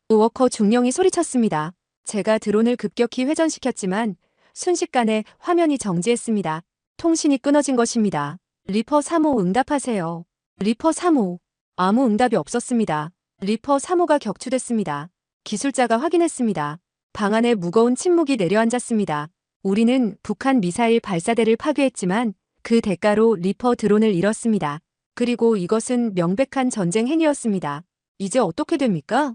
오워커 중령이 소리쳤습니다. 제가 드론을 급격히 회전시켰지만 순식간에 화면이 정지했습니다. 통신이 끊어진 것입니다. 리퍼 3호 응답하세요. 리퍼 3호. 아무 응답이 없었습니다. 리퍼 3호가 격추됐습니다. 기술자가 확인했습니다. 방 안에 무거운 침묵이 내려앉았습니다. 우리는 북한 미사일 발사대를 파괴했지만 그 대가로 리퍼 드론을 잃었습니다. 그리고 이것은 명백한 전쟁 행위였습니다. 이제 어떻게 됩니까?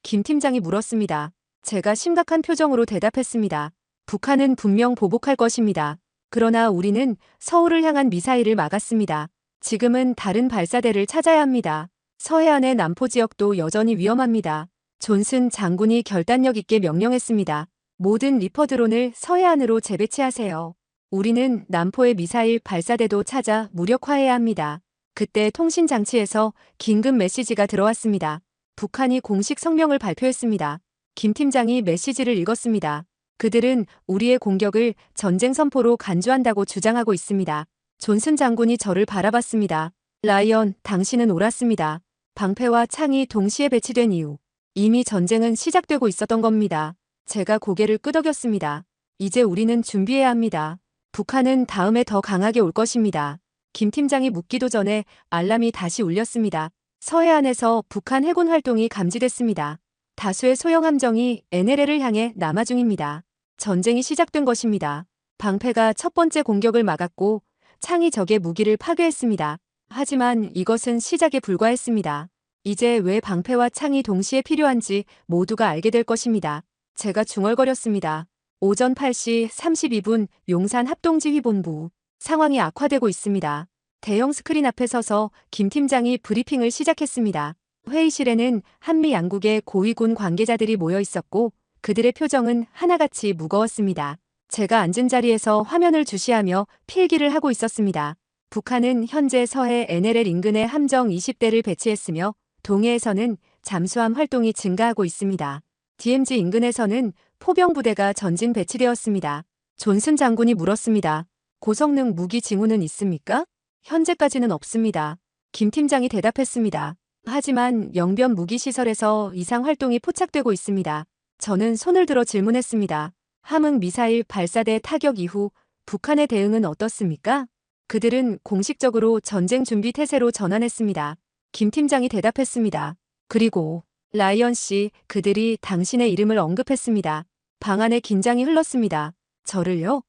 김 팀장이 물었습니다. 제가 심각한 표정으로 대답했습니다. 북한은 분명 보복할 것입니다. 그러나 우리는 서울을 향한 미사일을 막았습니다. 지금은 다른 발사대를 찾아야 합니다. 서해안의 남포 지역도 여전히 위험합니다. 존슨 장군이 결단력 있게 명령했습니다. 모든 리퍼 드론을 서해안으로 재배치하세요. 우리는 남포의 미사일 발사대도 찾아 무력화해야 합니다. 그때 통신장치에서 긴급 메시지가 들어왔습니다. 북한이 공식 성명을 발표했습니다. 김 팀장이 메시지를 읽었습니다. 그들은 우리의 공격을 전쟁 선포로 간주한다고 주장하고 있습니다. 존슨 장군이 저를 바라봤습니다. 라이언, 당신은 옳았습니다. 방패와 창이 동시에 배치된 이후 이미 전쟁은 시작되고 있었던 겁니다. 제가 고개를 끄덕였습니다. 이제 우리는 준비해야 합니다. 북한은 다음에 더 강하게 올 것입니다. 김 팀장이 묻기도 전에 알람이 다시 울렸습니다. 서해안에서 북한 해군 활동이 감지됐습니다. 다수의 소형 함정이 NLL을 향해 남하 중입니다. 전쟁이 시작된 것입니다. 방패가 첫 번째 공격을 막았고 창이 적의 무기를 파괴했습니다. 하지만 이것은 시작에 불과했습니다. 이제 왜 방패와 창이 동시에 필요한지 모두가 알게 될 것입니다. 제가 중얼거렸습니다. 오전 8시 32분 용산 합동지휘본부. 상황이 악화되고 있습니다. 대형 스크린 앞에 서서 김 팀장이 브리핑을 시작했습니다. 회의실에는 한미 양국의 고위군 관계자들이 모여 있었고 그들의 표정은 하나같이 무거웠습니다. 제가 앉은 자리에서 화면을 주시하며 필기를 하고 있었습니다. 북한은 현재 서해 NLL 인근에 함정 20대를 배치했으며 동해에서는 잠수함 활동이 증가하고 있습니다. DMZ 인근에서는 포병 부대가 전진 배치되었습니다. 존슨 장군이 물었습니다. 고성능 무기 징후는 있습니까? 현재까지는 없습니다. 김 팀장이 대답했습니다. 하지만 영변 무기 시설에서 이상 활동이 포착되고 있습니다. 저는 손을 들어 질문했습니다. 함흥 미사일 발사대 타격 이후 북한의 대응은 어떻습니까? 그들은 공식적으로 전쟁 준비 태세로 전환했습니다. 김 팀장이 대답했습니다. 그리고 라이언 씨, 그들이 당신의 이름을 언급했습니다. 방 안에 긴장이 흘렀습니다. 저를요?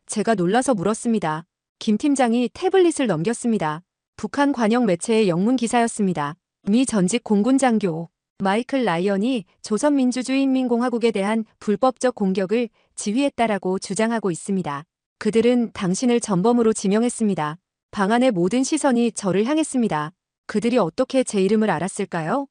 제가 놀라서 물었습니다. 김 팀장이 태블릿을 넘겼습니다. 북한 관영 매체의 영문 기사였습니다. 미 전직 공군 장교 마이클 라이언이 조선민주주의인민공화국에 대한 불법적 공격을 지휘했다라고 주장하고 있습니다. 그들은 당신을 전범으로 지명했습니다. 방 안의 모든 시선이 저를 향했습니다. 그들이 어떻게 제 이름을 알았을까요?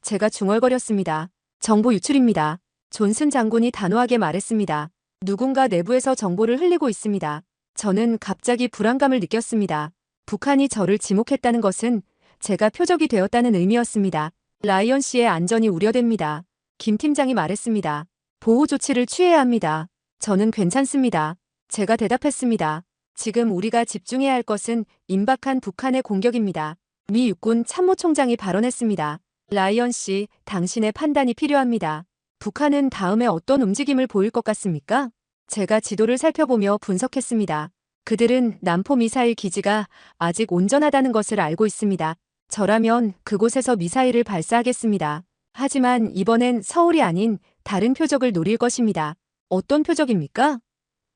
제가 중얼거렸습니다. 정보 유출입니다. 존슨 장군이 단호하게 말했습니다. 누군가 내부에서 정보를 흘리고 있습니다. 저는 갑자기 불안감을 느꼈습니다. 북한이 저를 지목했다는 것은 제가 표적이 되었다는 의미였습니다. 라이언 씨의 안전이 우려됩니다. 김 팀장이 말했습니다. 보호 조치를 취해야 합니다. 저는 괜찮습니다. 제가 대답했습니다. 지금 우리가 집중해야 할 것은 임박한 북한의 공격입니다. 미 육군 참모총장이 발언했습니다. 라이언 씨, 당신의 판단이 필요합니다. 북한은 다음에 어떤 움직임을 보일 것 같습니까? 제가 지도를 살펴보며 분석했습니다. 그들은 남포 미사일 기지가 아직 온전하다는 것을 알고 있습니다. 저라면 그곳에서 미사일을 발사하겠습니다. 하지만 이번엔 서울이 아닌 다른 표적을 노릴 것입니다. 어떤 표적입니까?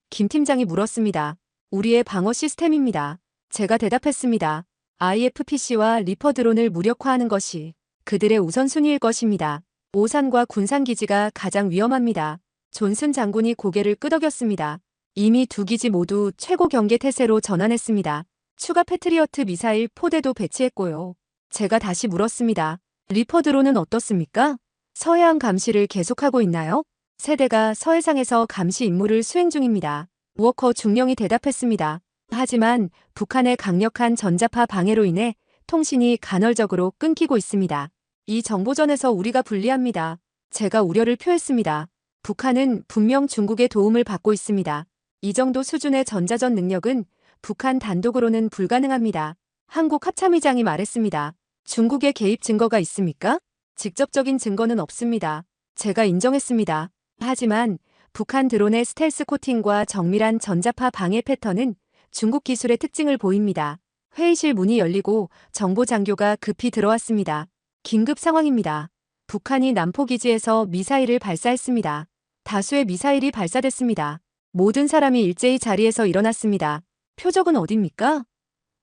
김 팀장이 물었습니다. 우리의 방어 시스템입니다. 제가 대답했습니다. IFPC와 리퍼 드론을 무력화하는 것이 그들의 우선순위일 것입니다. 오산과 군산기지가 가장 위험합니다. 존슨 장군이 고개를 끄덕였습니다. 이미 두 기지 모두 최고 경계 태세로 전환했습니다. 추가 패트리어트 미사일 포대도 배치했고요. 제가 다시 물었습니다. 리퍼 드론은 어떻습니까? 서해안 감시를 계속하고 있나요? 세대가 서해상에서 감시 임무를 수행 중입니다. 워커 중령이 대답했습니다. 하지만 북한의 강력한 전자파 방해로 인해 통신이 간헐적으로 끊기고 있습니다. 이 정보전에서 우리가 불리합니다. 제가 우려를 표했습니다. 북한은 분명 중국의 도움을 받고 있습니다. 이 정도 수준의 전자전 능력은 북한 단독으로는 불가능합니다. 한국 합참의장이 말했습니다. 중국의 개입 증거가 있습니까? 직접적인 증거는 없습니다. 제가 인정했습니다. 하지만 북한 드론의 스텔스 코팅과 정밀한 전자파 방해 패턴은 중국 기술의 특징을 보입니다. 회의실 문이 열리고 정보장교가 급히 들어왔습니다. 긴급 상황입니다. 북한이 남포기지에서 미사일을 발사했습니다. 다수의 미사일이 발사됐습니다. 모든 사람이 일제히 자리에서 일어났습니다. 표적은 어딥니까?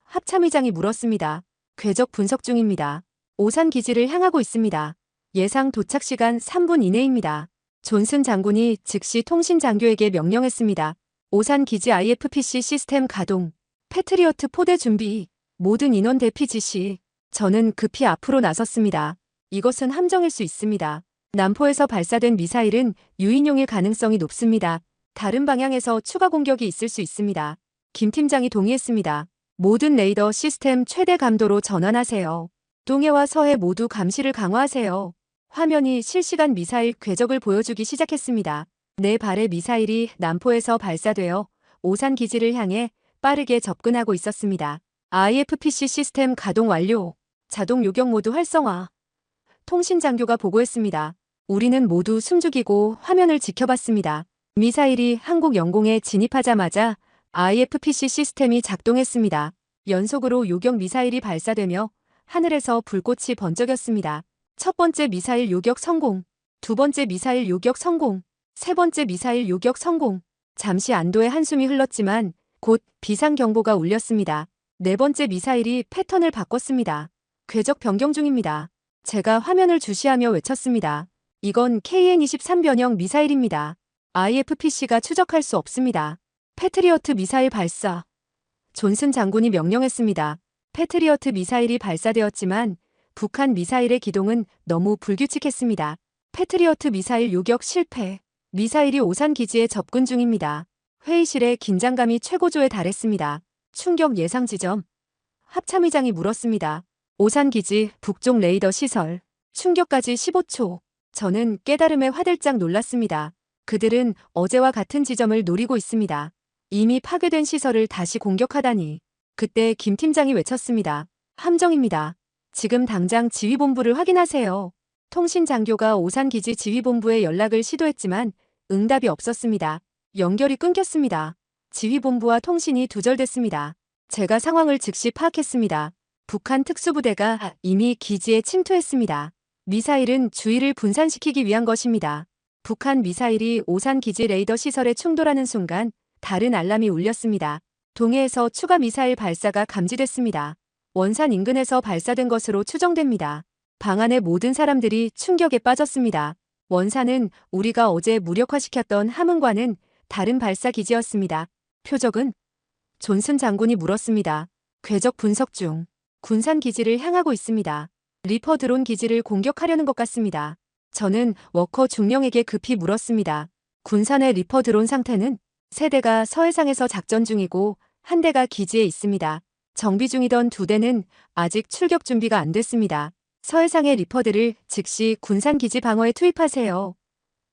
합참의장이 물었습니다. 궤적 분석 중입니다. 오산 기지를 향하고 있습니다. 예상 도착 시간 3분 이내입니다. 존슨 장군이 즉시 통신 장교에게 명령했습니다. 오산 기지 IFPC 시스템 가동, 패트리어트 포대 준비, 모든 인원 대피 지시. 저는 급히 앞으로 나섰습니다. 이것은 함정일 수 있습니다. 남포에서 발사된 미사일은 유인용일 가능성이 높습니다. 다른 방향에서 추가 공격이 있을 수 있습니다. 김 팀장이 동의했습니다. 모든 레이더 시스템 최대 감도로 전환하세요. 동해와 서해 모두 감시를 강화하세요. 화면이 실시간 미사일 궤적을 보여주기 시작했습니다. 4발의 미사일이 남포에서 발사되어 오산 기지를 향해 빠르게 접근하고 있었습니다. IFPC 시스템 가동 완료. 자동 요격 모드 활성화. 통신 장교가 보고했습니다. 우리는 모두 숨죽이고 화면을 지켜봤습니다. 미사일이 한국 영공에 진입하자마자 IFPC 시스템이 작동했습니다. 연속으로 요격 미사일이 발사되며 하늘에서 불꽃이 번쩍였습니다. 첫 번째 미사일 요격 성공, 두 번째 미사일 요격 성공, 세 번째 미사일 요격 성공. 잠시 안도의 한숨이 흘렀지만 곧 비상경보가 울렸습니다. 네 번째 미사일이 패턴을 바꿨습니다. 궤적 변경 중입니다. 제가 화면을 주시하며 외쳤습니다. 이건 KN-23 변형 미사일입니다. IFPC가 추적할 수 없습니다. 패트리어트 미사일 발사. 존슨 장군이 명령했습니다. 패트리어트 미사일이 발사되었지만 북한 미사일의 기동은 너무 불규칙했습니다. 패트리어트 미사일 요격 실패. 미사일이 오산 기지에 접근 중입니다. 회의실의 긴장감이 최고조에 달했습니다. 충격 예상 지점. 합참의장이 물었습니다. 오산 기지 북쪽 레이더 시설. 충격까지 15초. 저는 깨달음에 화들짝 놀랐습니다. 그들은 어제와 같은 지점을 노리고 있습니다. 이미 파괴된 시설을 다시 공격하다니. 그때 김 팀장이 외쳤습니다. 함정입니다. 지금 당장 지휘본부를 확인하세요. 통신장교가 오산기지 지휘본부에 연락을 시도했지만 응답이 없었습니다. 연결이 끊겼습니다. 지휘본부와 통신이 두절됐습니다. 제가 상황을 즉시 파악했습니다. 북한 특수부대가 이미 기지에 침투했습니다. 미사일은 주의를 분산시키기 위한 것입니다. 북한 미사일이 오산기지 레이더 시설에 충돌하는 순간 다른 알람이 울렸습니다. 동해에서 추가 미사일 발사가 감지됐습니다. 원산 인근에서 발사된 것으로 추정됩니다. 방 안의 모든 사람들이 충격에 빠졌습니다. 원산은 우리가 어제 무력화시켰던 함흥과는 다른 발사 기지였습니다. 표적은? 존슨 장군이 물었습니다. 궤적 분석 중. 군산 기지를 향하고 있습니다. 리퍼 드론 기지를 공격하려는 것 같습니다. 저는 워커 중령에게 급히 물었습니다. 군산의 리퍼 드론 상태는? 세 대가 서해상에서 작전 중이고 한 대가 기지에 있습니다. 정비 중이던 두 대는 아직 출격 준비가 안 됐습니다. 서해상의 리퍼들을 즉시 군산 기지 방어에 투입하세요.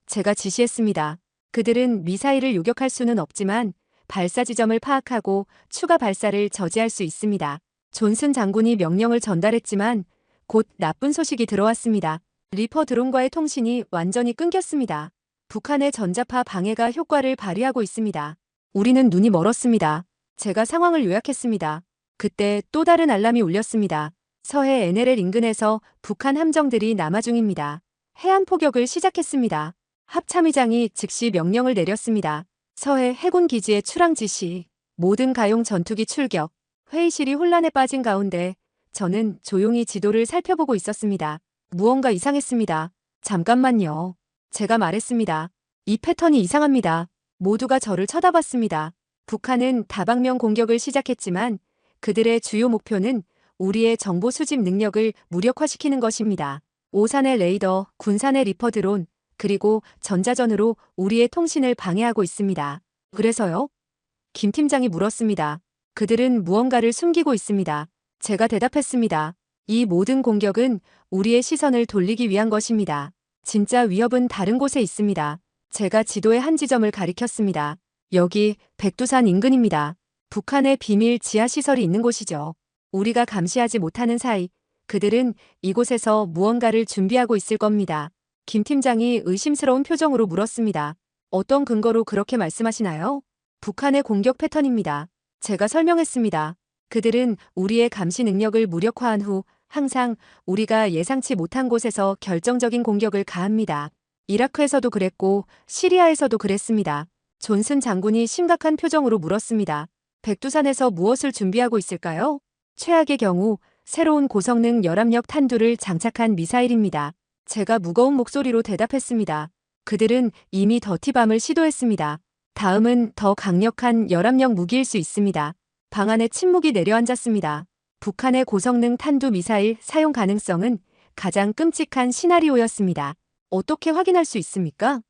제가 지시했습니다. 그들은 미사일을 요격할 수는 없지만 발사 지점을 파악하고 추가 발사를 저지할 수 있습니다. 존슨 장군이 명령을 전달했지만 곧 나쁜 소식이 들어왔습니다. 리퍼 드론과의 통신이 완전히 끊겼습니다. 북한의 전자파 방해가 효과를 발휘하고 있습니다. 우리는 눈이 멀었습니다. 제가 상황을 요약했습니다. 그때 또 다른 알람이 울렸습니다. 서해 NLL 인근에서 북한 함정들이 남하 중입니다. 해안 포격을 시작했습니다. 합참의장이 즉시 명령을 내렸습니다. 서해 해군 기지에 출항 지시, 모든 가용 전투기 출격. 회의실이 혼란에 빠진 가운데 저는 조용히 지도를 살펴보고 있었습니다. 무언가 이상했습니다. 잠깐만요. 제가 말했습니다. 이 패턴이 이상합니다. 모두가 저를 쳐다봤습니다. 북한은 다방면 공격을 시작했지만 그들의 주요 목표는 우리의 정보 수집 능력을 무력화시키는 것입니다. 오산의 레이더, 군산의 리퍼 드론, 그리고 전자전으로 우리의 통신을 방해하고 있습니다. 그래서요? 김 팀장이 물었습니다. 그들은 무언가를 숨기고 있습니다. 제가 대답했습니다. 이 모든 공격은 우리의 시선을 돌리기 위한 것입니다. 진짜 위협은 다른 곳에 있습니다. 제가 지도의 한 지점을 가리켰습니다. 여기 백두산 인근입니다. 북한의 비밀 지하시설이 있는 곳이죠. 우리가 감시하지 못하는 사이 그들은 이곳에서 무언가를 준비하고 있을 겁니다. 김 팀장이 의심스러운 표정으로 물었습니다. 어떤 근거로 그렇게 말씀하시나요? 북한의 공격 패턴입니다. 제가 설명했습니다. 그들은 우리의 감시 능력을 무력화한 후 항상 우리가 예상치 못한 곳에서 결정적인 공격을 가합니다. 이라크에서도 그랬고 시리아에서도 그랬습니다. 존슨 장군이 심각한 표정으로 물었습니다. 백두산에서 무엇을 준비하고 있을까요? 최악의 경우 새로운 고성능 열압력 탄두를 장착한 미사일입니다. 제가 무거운 목소리로 대답했습니다. 그들은 이미 더티밤을 시도했습니다. 다음은 더 강력한 열압력 무기일 수 있습니다. 방 안에 침묵이 내려앉았습니다. 북한의 고성능 탄두 미사일 사용 가능성은 가장 끔찍한 시나리오였습니다. 어떻게 확인할 수 있습니까?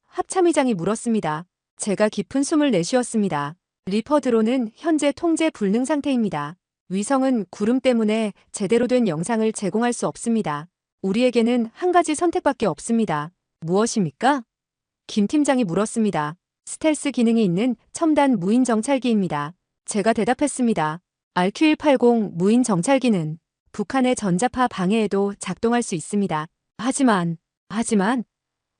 합참의장이 물었습니다. 제가 깊은 숨을 내쉬었습니다. 리퍼 드론은 현재 통제 불능 상태입니다. 위성은 구름 때문에 제대로 된 영상을 제공할 수 없습니다. 우리에게는 한 가지 선택밖에 없습니다. 무엇입니까? 김 팀장이 물었습니다. 스텔스 기능이 있는 첨단 무인 정찰기입니다. 제가 대답했습니다. RQ-180 무인 정찰기는 북한의 전자파 방해에도 작동할 수 있습니다. 하지만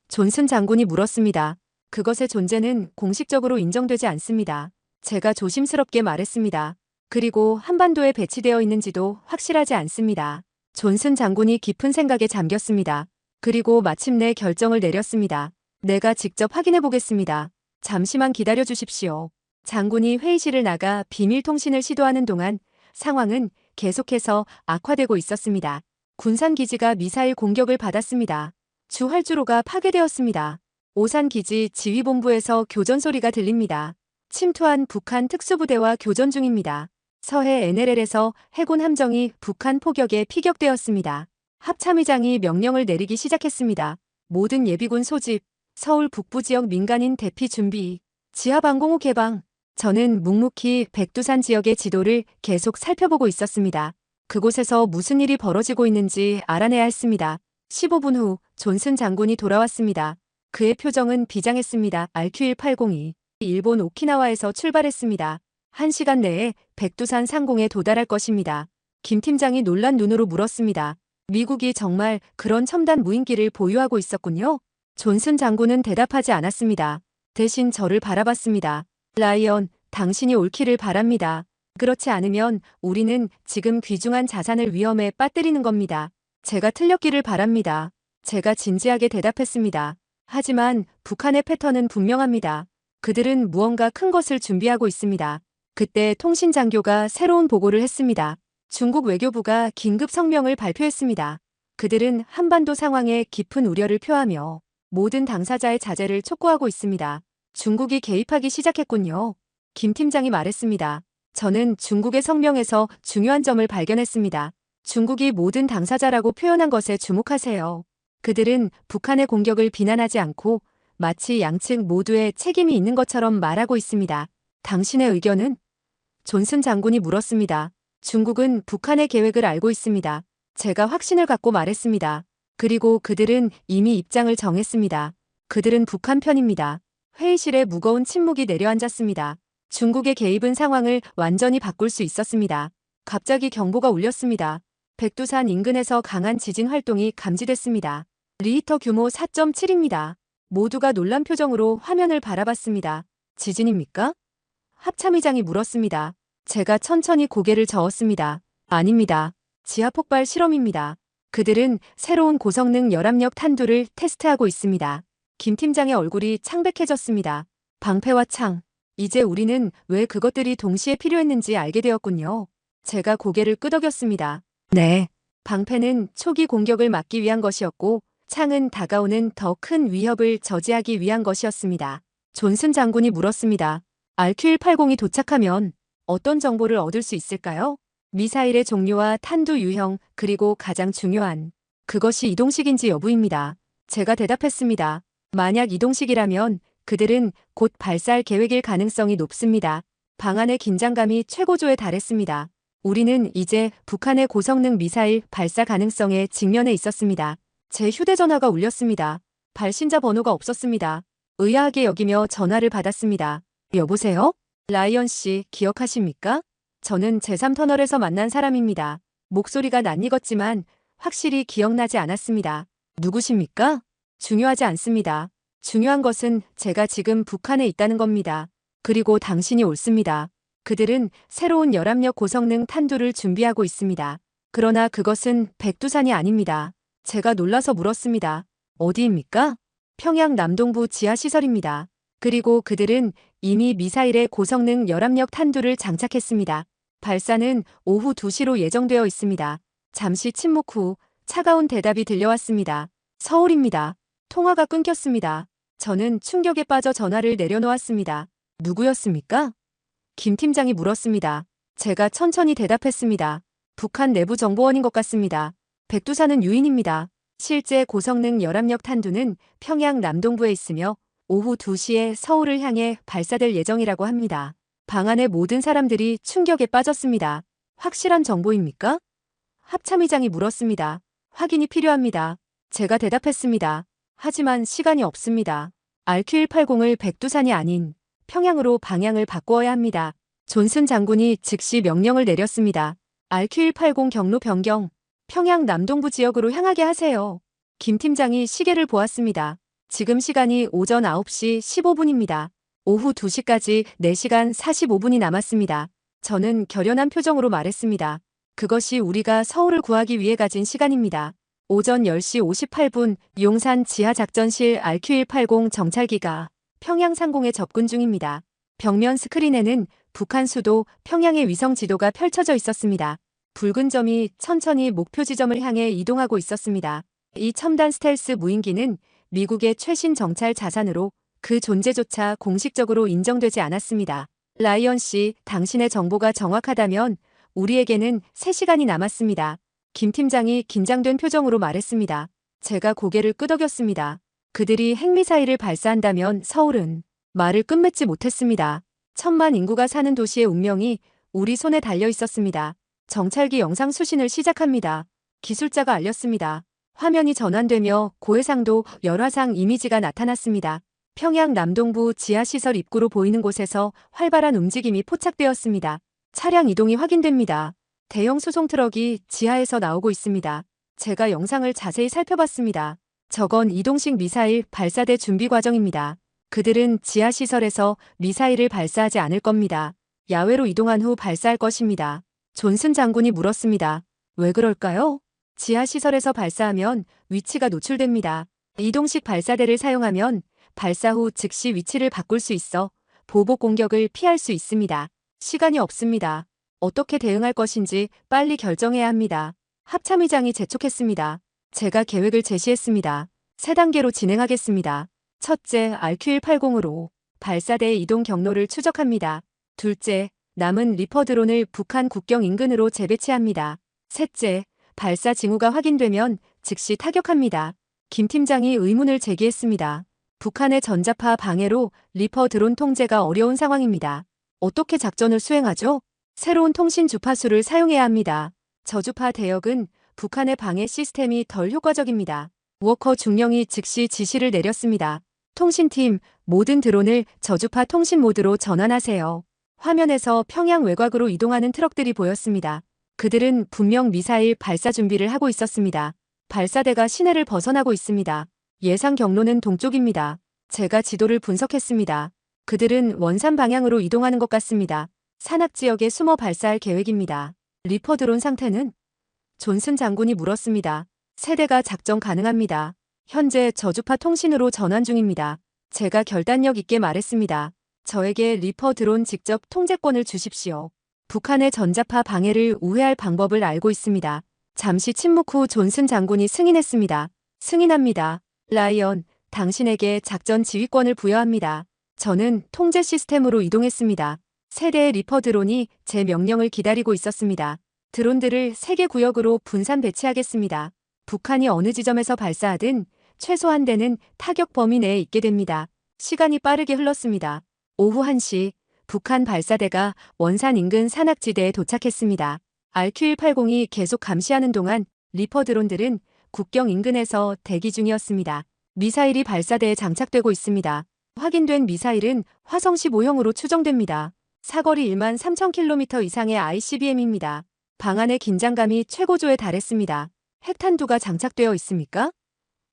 존슨 장군이 물었습니다. 그것의 존재는 공식적으로 인정되지 않습니다. 제가 조심스럽게 말했습니다. 그리고 한반도에 배치되어 있는지도 확실하지 않습니다. 존슨 장군이 깊은 생각에 잠겼습니다. 그리고 마침내 결정을 내렸습니다. 내가 직접 확인해 보겠습니다. 잠시만 기다려 주십시오. 장군이 회의실을 나가 비밀 통신을 시도하는 동안 상황은 계속해서 악화되고 있었습니다. 군산기지가 미사일 공격을 받았습니다. 주 활주로가 파괴되었습니다. 오산기지 지휘본부에서 교전 소리가 들립니다. 침투한 북한 특수부대와 교전 중입니다. 서해 NLL에서 해군 함정이 북한 포격에 피격되었습니다. 합참의장이 명령을 내리기 시작했습니다. 모든 예비군 소집, 서울 북부 지역 민간인 대피 준비, 지하방공호 개방. 저는 묵묵히 백두산 지역의 지도를 계속 살펴보고 있었습니다. 그곳에서 무슨 일이 벌어지고 있는지 알아내야 했습니다. 15분 후 존슨 장군이 돌아왔습니다. 그의 표정은 비장했습니다. RQ-180이 일본 오키나와에서 출발했습니다. 1시간 내에 백두산 상공에 도달할 것입니다. 김 팀장이 놀란 눈으로 물었습니다. 미국이 정말 그런 첨단 무인기를 보유하고 있었군요. 존슨 장군은 대답하지 않았습니다. 대신 저를 바라봤습니다. 라이언, 당신이 옳기를 바랍니다. 그렇지 않으면 우리는 지금 귀중한 자산을 위험에 빠뜨리는 겁니다. 제가 틀렸기를 바랍니다. 제가 진지하게 대답했습니다. 하지만 북한의 패턴은 분명합니다. 그들은 무언가 큰 것을 준비하고 있습니다. 그때 통신장교가 새로운 보고를 했습니다. 중국 외교부가 긴급 성명을 발표했습니다. 그들은 한반도 상황에 깊은 우려를 표하며 모든 당사자의 자제를 촉구하고 있습니다. 중국이 개입하기 시작했군요. 김 팀장이 말했습니다. 저는 중국의 성명에서 중요한 점을 발견했습니다. 중국이 모든 당사자라고 표현한 것에 주목하세요. 그들은 북한의 공격을 비난하지 않고 마치 양측 모두의 책임이 있는 것처럼 말하고 있습니다. 당신의 의견은? 존슨 장군이 물었습니다. 중국은 북한의 계획을 알고 있습니다. 제가 확신을 갖고 말했습니다. 그리고 그들은 이미 입장을 정했습니다. 그들은 북한 편입니다. 회의실에 무거운 침묵이 내려앉았습니다. 중국의 개입은 상황을 완전히 바꿀 수 있었습니다. 갑자기 경보가 울렸습니다. 백두산 인근에서 강한 지진 활동이 감지됐습니다. 리히터 규모 4.7입니다. 모두가 놀란 표정으로 화면을 바라봤습니다. 지진입니까? 합참의장이 물었습니다. 제가 천천히 고개를 저었습니다. 아닙니다. 지하폭발 실험입니다. 그들은 새로운 고성능 열압력 탄두를 테스트하고 있습니다. 김 팀장의 얼굴이 창백해졌습니다. 방패와 창. 이제 우리는 왜 그것들이 동시에 필요했는지 알게 되었군요. 제가 고개를 끄덕였습니다. 네. 방패는 초기 공격을 막기 위한 것이었고 창은 다가오는 더 큰 위협을 저지하기 위한 것이었습니다. 존슨 장군이 물었습니다. RQ-180이 도착하면 어떤 정보를 얻을 수 있을까요? 미사일의 종류와 탄두 유형, 그리고 가장 중요한 그것이 이동식인지 여부입니다. 제가 대답했습니다. 만약 이동식이라면 그들은 곧 발사할 계획일 가능성이 높습니다. 방안의 긴장감이 최고조에 달했습니다. 우리는 이제 북한의 고성능 미사일 발사 가능성에 직면해 있었습니다. 제 휴대전화가 울렸습니다. 발신자 번호가 없었습니다. 의아하게 여기며 전화를 받았습니다. 여보세요? 라이언 씨, 기억하십니까? 저는 제3터널에서 만난 사람입니다. 목소리가 낯익었지만 확실히 기억나지 않았습니다. 누구십니까? 중요하지 않습니다. 중요한 것은 제가 지금 북한에 있다는 겁니다. 그리고 당신이 옳습니다. 그들은 새로운 열압력 고성능 탄두를 준비하고 있습니다. 그러나 그것은 백두산이 아닙니다. 제가 놀라서 물었습니다. 어디입니까? 평양 남동부 지하시설입니다. 그리고 그들은 이미 미사일의 고성능 열압력 탄두를 장착했습니다. 발사는 오후 2시로 예정되어 있습니다. 잠시 침묵 후 차가운 대답이 들려왔습니다. 서울입니다. 통화가 끊겼습니다. 저는 충격에 빠져 전화를 내려놓았습니다. 누구였습니까? 김 팀장이 물었습니다. 제가 천천히 대답했습니다. 북한 내부 정보원인 것 같습니다. 백두산은 유인입니다. 실제 고성능 열압력 탄두는 평양 남동부에 있으며 오후 2시에 서울을 향해 발사될 예정이라고 합니다. 방 안의 모든 사람들이 충격에 빠졌습니다. 확실한 정보입니까? 합참의장이 물었습니다. 확인이 필요합니다. 제가 대답했습니다. 하지만 시간이 없습니다. RQ-180을 백두산이 아닌 평양으로 방향을 바꾸어야 합니다. 존슨 장군이 즉시 명령을 내렸습니다. RQ-180 경로 변경, 평양 남동부 지역으로 향하게 하세요. 김 팀장이 시계를 보았습니다. 지금 시간이 오전 9시 15분입니다. 오후 2시까지 4시간 45분이 남았습니다. 저는 결연한 표정으로 말했습니다. 그것이 우리가 서울을 구하기 위해 가진 시간입니다. 오전 10시 58분 용산 지하작전실 RQ-180 정찰기가 평양 상공에 접근 중입니다. 벽면 스크린에는 북한 수도 평양의 위성 지도가 펼쳐져 있었습니다. 붉은 점이 천천히 목표 지점을 향해 이동하고 있었습니다. 이 첨단 스텔스 무인기는 미국의 최신 정찰 자산으로 그 존재조차 공식적으로 인정되지 않았습니다. 라이언 씨, 당신의 정보가 정확하다면 우리에게는 3시간이 남았습니다. 김 팀장이 긴장된 표정으로 말했습니다. 제가 고개를 끄덕였습니다. 그들이 핵미사일을 발사한다면 서울은 말을 끝맺지 못했습니다. 1,000만 인구가 사는 도시의 운명이 우리 손에 달려 있었습니다. 정찰기 영상 수신을 시작합니다. 기술자가 알렸습니다. 화면이 전환되며 고해상도 열화상 이미지가 나타났습니다. 평양 남동부 지하시설 입구로 보이는 곳에서 활발한 움직임이 포착되었습니다. 차량 이동이 확인됩니다. 대형 수송 트럭이 지하에서 나오고 있습니다. 제가 영상을 자세히 살펴봤습니다. 저건 이동식 미사일 발사대 준비 과정입니다. 그들은 지하시설에서 미사일을 발사하지 않을 겁니다. 야외로 이동한 후 발사할 것입니다. 존슨 장군이 물었습니다. 왜 그럴까요? 지하시설에서 발사하면 위치가 노출됩니다. 이동식 발사대를 사용하면 발사 후 즉시 위치를 바꿀 수 있어 보복 공격을 피할 수 있습니다. 시간이 없습니다. 어떻게 대응할 것인지 빨리 결정해야 합니다. 합참의장이 재촉했습니다. 제가 계획을 제시했습니다. 3단계로 진행하겠습니다. 첫째, RQ-180으로 발사대의 이동 경로를 추적합니다. 둘째, 남은 리퍼 드론을 북한 국경 인근으로 재배치합니다. 셋째, 발사 징후가 확인되면 즉시 타격합니다. 김 팀장이 의문을 제기했습니다. 북한의 전자파 방해로 리퍼 드론 통제가 어려운 상황입니다. 어떻게 작전을 수행하죠? 새로운 통신 주파수를 사용해야 합니다. 저주파 대역은 북한의 방해 시스템이 덜 효과적입니다. 워커 중령이 즉시 지시를 내렸습니다. 통신팀, 모든 드론을 저주파 통신 모드로 전환하세요. 화면에서 평양 외곽으로 이동하는 트럭들이 보였습니다. 그들은 분명 미사일 발사 준비를 하고 있었습니다. 발사대가 시내를 벗어나고 있습니다. 예상 경로는 동쪽입니다. 제가 지도를 분석했습니다. 그들은 원산 방향으로 이동하는 것 같습니다. 산악 지역에 숨어 발사할 계획입니다. 리퍼 드론 상태는? 존슨 장군이 물었습니다. 세대가 작전 가능합니다. 현재 저주파 통신으로 전환 중입니다. 제가 결단력 있게 말했습니다. 저에게 리퍼 드론 직접 통제권을 주십시오. 북한의 전자파 방해를 우회할 방법을 알고 있습니다. 잠시 침묵 후 존슨 장군이 승인했습니다. 승인합니다. 라이언, 당신에게 작전 지휘권을 부여합니다. 저는 통제 시스템으로 이동했습니다. 3대의 리퍼 드론이 제 명령을 기다리고 있었습니다. 드론들을 3개 구역으로 분산 배치하겠습니다. 북한이 어느 지점에서 발사하든 최소한 대는 타격 범위 내에 있게 됩니다. 시간이 빠르게 흘렀습니다. 오후 1시, 북한 발사대가 원산 인근 산악지대에 도착했습니다. RQ-180이 계속 감시하는 동안 리퍼 드론들은 국경 인근에서 대기 중이었습니다. 미사일이 발사대에 장착되고 있습니다. 확인된 미사일은 화성 15형으로 추정됩니다. 사거리 13,000km 이상의 ICBM입니다. 방 안의 긴장감이 최고조에 달했습니다. 핵탄두가 장착되어 있습니까?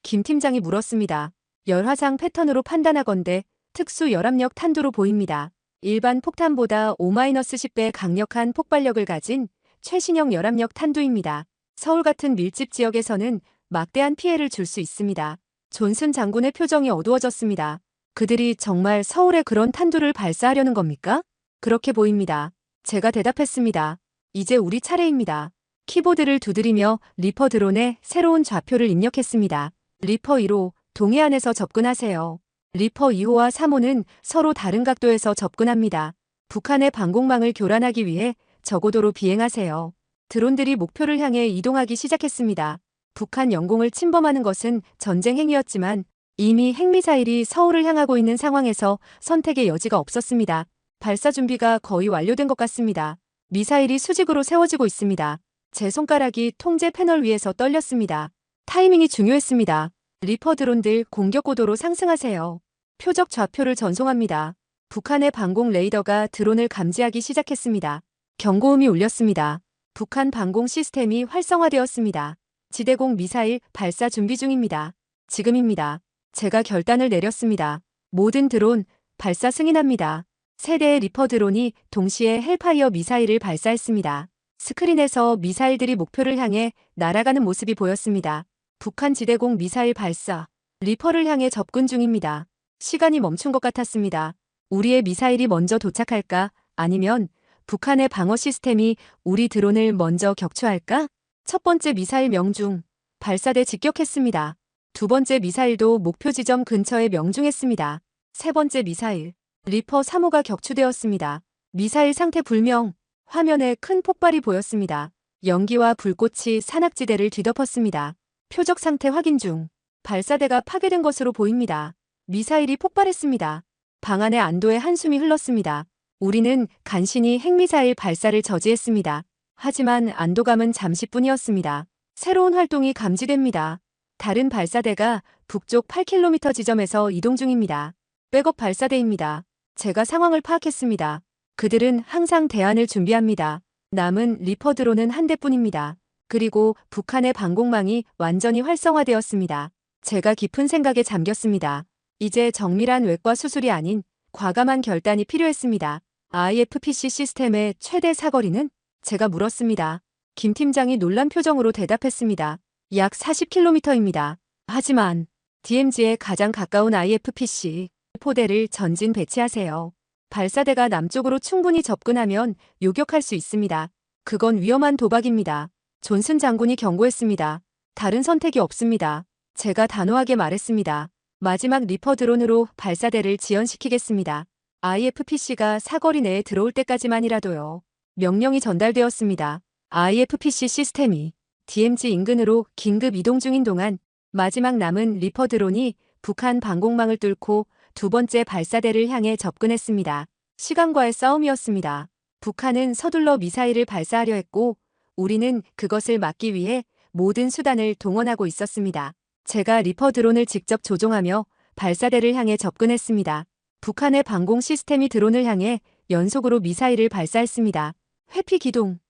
김 팀장이 물었습니다. 열화상 패턴으로 판단하건대 특수 열압력 탄두로 보입니다. 일반 폭탄보다 5-10배 강력한 폭발력을 가진 최신형 열압력 탄두입니다. 서울 같은 밀집 지역에서는 막대한 피해를 줄 수 있습니다. 존슨 장군의 표정이 어두워졌습니다. 그들이 정말 서울에 그런 탄두를 발사하려는 겁니까? 그렇게 보입니다. 제가 대답했습니다. 이제 우리 차례입니다. 키보드를 두드리며 리퍼 드론에 새로운 좌표를 입력했습니다. 리퍼 1호, 동해안에서 접근하세요. 리퍼 2호와 3호는 서로 다른 각도에서 접근합니다. 북한의 방공망을 교란하기 위해 저고도로 비행하세요. 드론들이 목표를 향해 이동하기 시작했습니다. 북한 영공을 침범하는 것은 전쟁 행위였지만 이미 핵미사일이 서울을 향하고 있는 상황에서 선택의 여지가 없었습니다. 발사 준비가 거의 완료된 것 같습니다. 미사일이 수직으로 세워지고 있습니다. 제 손가락이 통제 패널 위에서 떨렸습니다. 타이밍이 중요했습니다. 리퍼 드론들 공격 고도로 상승하세요. 표적 좌표를 전송합니다. 북한의 방공 레이더가 드론을 감지하기 시작했습니다. 경고음이 울렸습니다. 북한 방공 시스템이 활성화되었습니다. 지대공 미사일 발사 준비 중입니다. 지금입니다. 제가 결단을 내렸습니다. 모든 드론 발사 승인합니다. 3대의 리퍼 드론이 동시에 헬파이어 미사일을 발사했습니다. 스크린에서 미사일들이 목표를 향해 날아가는 모습이 보였습니다. 북한 지대공 미사일 발사. 리퍼를 향해 접근 중입니다. 시간이 멈춘 것 같았습니다. 우리의 미사일이 먼저 도착할까? 아니면 북한의 방어 시스템이 우리 드론을 먼저 격추할까? 첫 번째 미사일 명중. 발사대 직격했습니다. 두 번째 미사일도 목표 지점 근처에 명중했습니다. 세 번째 미사일. 리퍼 3호가 격추되었습니다. 미사일 상태 불명. 화면에 큰 폭발이 보였습니다. 연기와 불꽃이 산악지대를 뒤덮었습니다. 표적 상태 확인 중. 발사대가 파괴된 것으로 보입니다. 미사일이 폭발했습니다. 방 안에 안도의 한숨이 흘렀습니다. 우리는 간신히 핵미사일 발사를 저지했습니다. 하지만 안도감은 잠시뿐이었습니다. 새로운 활동이 감지됩니다. 다른 발사대가 북쪽 8km 지점에서 이동 중입니다. 백업 발사대입니다. 제가 상황을 파악했습니다. 그들은 항상 대안을 준비합니다. 남은 리퍼 드론은 한 대뿐입니다. 그리고 북한의 방공망이 완전히 활성화되었습니다. 제가 깊은 생각에 잠겼습니다. 이제 정밀한 외과 수술이 아닌 과감한 결단이 필요했습니다. IFPC 시스템의 최대 사거리는? 제가 물었습니다. 김 팀장이 놀란 표정으로 대답했습니다. 약 40km입니다. 하지만 DMZ에 가장 가까운 IFPC 포대를 전진 배치하세요. 발사대가 남쪽으로 충분히 접근하면 요격할 수 있습니다. 그건 위험한 도박입니다. 존슨 장군이 경고했습니다. 다른 선택이 없습니다. 제가 단호하게 말했습니다. 마지막 리퍼 드론으로 발사대를 지연시키겠습니다. IFPC가 사거리 내에 들어올 때까지만이라도요. 명령이 전달되었습니다. IFPC 시스템이 DMZ 인근으로 긴급 이동 중인 동안 마지막 남은 리퍼 드론이 북한 방공망을 뚫고 두 번째 발사대를 향해 접근했습니다. 시간과의 싸움이었습니다. 북한은 서둘러 미사일을 발사하려 했고 우리는 그것을 막기 위해 모든 수단을 동원하고 있었습니다. 제가 리퍼 드론을 직접 조종하며 발사대를 향해 접근했습니다. 북한의 방공 시스템이 드론을 향해 연속으로 미사일을 발사했습니다. 회피 기동.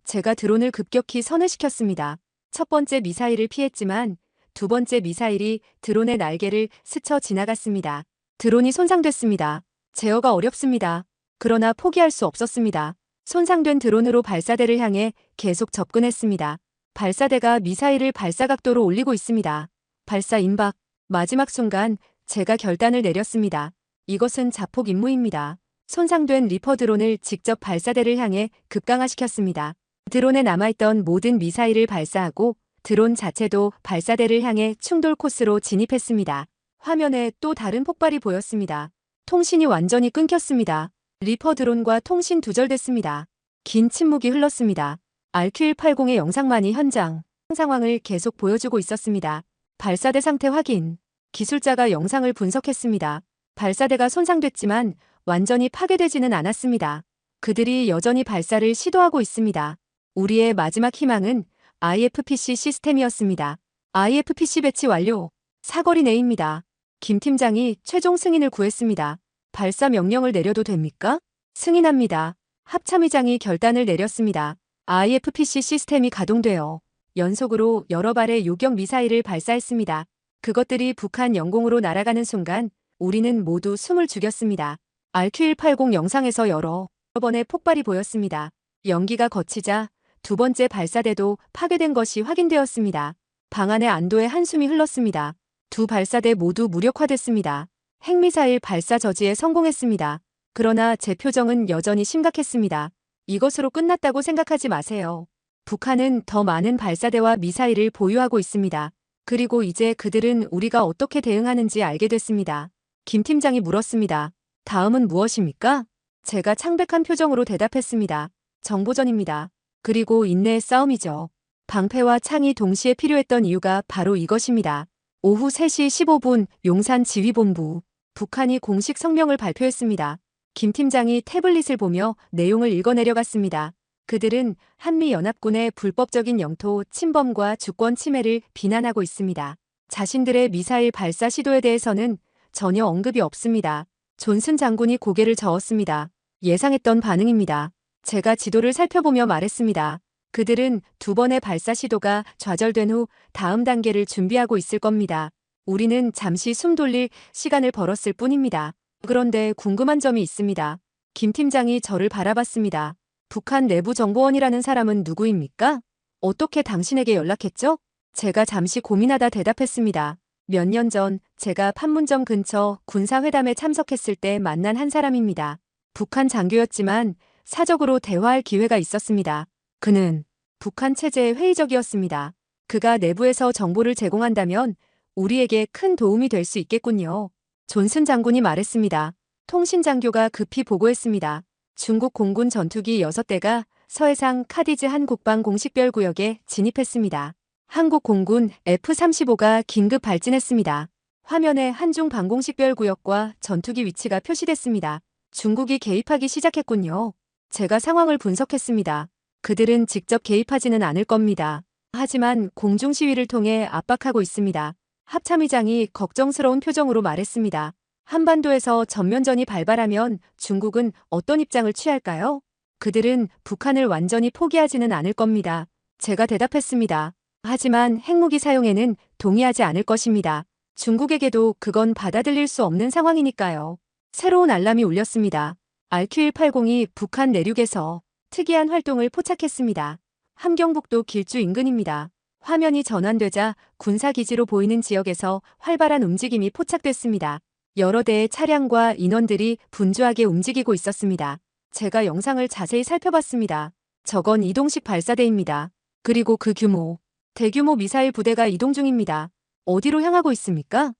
제가 드론을 급격히 선회시켰습니다. 첫 번째 미사일을 피했지만 두 번째 미사일이 드론의 날개를 스쳐 지나갔습니다. 드론이 손상됐습니다. 제어가 어렵습니다. 그러나 포기할 수 없었습니다. 손상된 드론으로 발사대를 향해 계속 접근했습니다. 발사대가 미사일을 발사 각도로 올리고 있습니다. 발사 임박. 마지막 순간 제가 결단을 내렸습니다. 이것은 자폭 임무입니다. 손상된 리퍼 드론을 직접 발사대를 향해 급강화시켰습니다. 드론에 남아있던 모든 미사일을 발사하고 드론 자체도 발사대를 향해 충돌 코스로 진입했습니다. 화면에 또 다른 폭발이 보였습니다. 통신이 완전히 끊겼습니다. 리퍼 드론과 통신 두절됐습니다. 긴 침묵이 흘렀습니다. RQ-180의 영상만이 현장 상황을 계속 보여주고 있었습니다. 발사대 상태 확인. 기술자가 영상을 분석했습니다. 발사대가 손상됐지만 완전히 파괴되지는 않았습니다. 그들이 여전히 발사를 시도하고 있습니다. 우리의 마지막 희망은 IFPC 시스템이었습니다. IFPC 배치 완료. 사거리 내입니다. 김 팀장이 최종 승인을 구했습니다. 발사 명령을 내려도 됩니까? 승인합니다. 합참의장이 결단을 내렸습니다. IFPC 시스템이 가동되어 연속으로 여러 발의 요격 미사일을 발사했습니다. 그것들이 북한 영공으로 날아가는 순간 우리는 모두 숨을 죽였습니다. RQ-180 영상에서 여러 번의 폭발이 보였습니다. 연기가 거치자 두 번째 발사대도 파괴된 것이 확인되었습니다. 방 안에 안도의 한숨이 흘렀습니다. 두 발사대 모두 무력화됐습니다. 핵미사일 발사 저지에 성공했습니다. 그러나 제 표정은 여전히 심각했습니다. 이것으로 끝났다고 생각하지 마세요. 북한은 더 많은 발사대와 미사일을 보유하고 있습니다. 그리고 이제 그들은 우리가 어떻게 대응하는지 알게 됐습니다. 김 팀장이 물었습니다. 다음은 무엇입니까? 제가 창백한 표정으로 대답했습니다. 정보전입니다. 그리고 인내의 싸움이죠. 방패와 창이 동시에 필요했던 이유가 바로 이것입니다. 오후 3시 15분 용산 지휘본부. 북한이 공식 성명을 발표했습니다. 김 팀장이 태블릿을 보며 내용을 읽어내려갔습니다. 그들은 한미연합군의 불법적인 영토 침범과 주권 침해를 비난하고 있습니다. 자신들의 미사일 발사 시도에 대해서는 전혀 언급이 없습니다. 존슨 장군이 고개를 저었습니다. 예상했던 반응입니다. 제가 지도를 살펴보며 말했습니다. 그들은 두 번의 발사 시도가 좌절된 후 다음 단계를 준비하고 있을 겁니다. 우리는 잠시 숨 돌릴 시간을 벌었을 뿐입니다. 그런데 궁금한 점이 있습니다. 김 팀장이 저를 바라봤습니다. 북한 내부 정보원이라는 사람은 누구입니까? 어떻게 당신에게 연락했죠? 제가 잠시 고민하다 대답했습니다. 몇 년 전 제가 판문점 근처 군사회담에 참석했을 때 만난 한 사람입니다. 북한 장교였지만 사적으로 대화할 기회가 있었습니다. 그는 북한 체제에 회의적이었습니다. 그가 내부에서 정보를 제공한다면 우리에게 큰 도움이 될 수 있겠군요. 존슨 장군이 말했습니다. 통신장교가 급히 보고했습니다. 중국 공군 전투기 6대가 서해상 카디즈 한국방 공식별 구역에 진입했습니다. 한국 공군 F-35가 긴급 발진했습니다. 화면에 한중 방공식별 구역과 전투기 위치가 표시됐습니다. 중국이 개입하기 시작했군요. 제가 상황을 분석했습니다. 그들은 직접 개입하지는 않을 겁니다. 하지만 공중 시위를 통해 압박하고 있습니다. 합참의장이 걱정스러운 표정으로 말했습니다. 한반도에서 전면전이 발발하면 중국은 어떤 입장을 취할까요? 그들은 북한을 완전히 포기하지는 않을 겁니다. 제가 대답했습니다. 하지만 핵무기 사용에는 동의하지 않을 것입니다. 중국에게도 그건 받아들일 수 없는 상황이니까요. 새로운 알람이 울렸습니다. RQ-180이 북한 내륙에서 특이한 활동을 포착했습니다. 함경북도 길주 인근입니다. 화면이 전환되자 군사기지로 보이는 지역에서 활발한 움직임이 포착됐습니다. 여러 대의 차량과 인원들이 분주하게 움직이고 있었습니다. 제가 영상을 자세히 살펴봤습니다. 저건 이동식 발사대입니다. 그리고 그 규모, 대규모 미사일 부대가 이동 중입니다. 어디로 향하고 있습니까?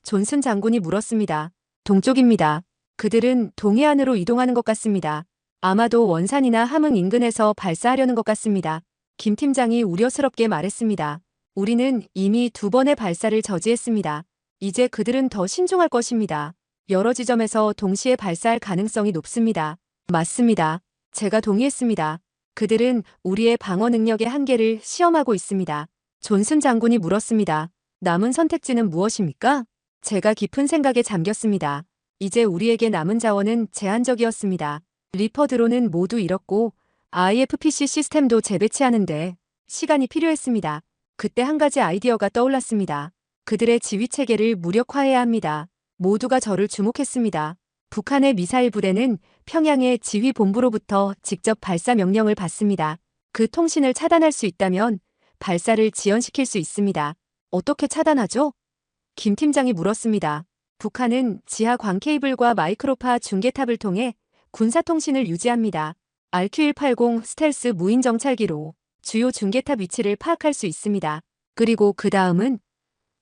존슨 장군이 물었습니다. 동쪽입니다. 그들은 동해안으로 이동하는 것 같습니다. 아마도 원산이나 함흥 인근에서 발사하려는 것 같습니다. 김 팀장이 우려스럽게 말했습니다. 우리는 이미 2번의 발사를 저지했습니다. 이제 그들은 더 신중할 것입니다. 여러 지점에서 동시에 발사할 가능성이 높습니다. 맞습니다. 제가 동의했습니다. 그들은 우리의 방어 능력의 한계를 시험하고 있습니다. 존슨 장군이 물었습니다. 남은 선택지는 무엇입니까? 제가 깊은 생각에 잠겼습니다. 이제 우리에게 남은 자원은 제한적이었습니다. 리퍼 드론은 모두 잃었고 IFPC 시스템도 재배치하는데 시간이 필요했습니다. 그때 한 가지 아이디어가 떠올랐습니다. 그들의 지휘 체계를 무력화해야 합니다. 모두가 저를 주목했습니다. 북한의 미사일 부대는 평양의 지휘 본부로부터 직접 발사 명령을 받습니다. 그 통신을 차단할 수 있다면 발사를 지연시킬 수 있습니다. 어떻게 차단하죠? 김 팀장이 물었습니다. 북한은 지하 광 케이블과 마이크로파 중계탑을 통해 군사통신을 유지합니다. RQ-180 스텔스 무인 정찰기로 주요 중계탑 위치를 파악할 수 있습니다. 그리고 그 다음은?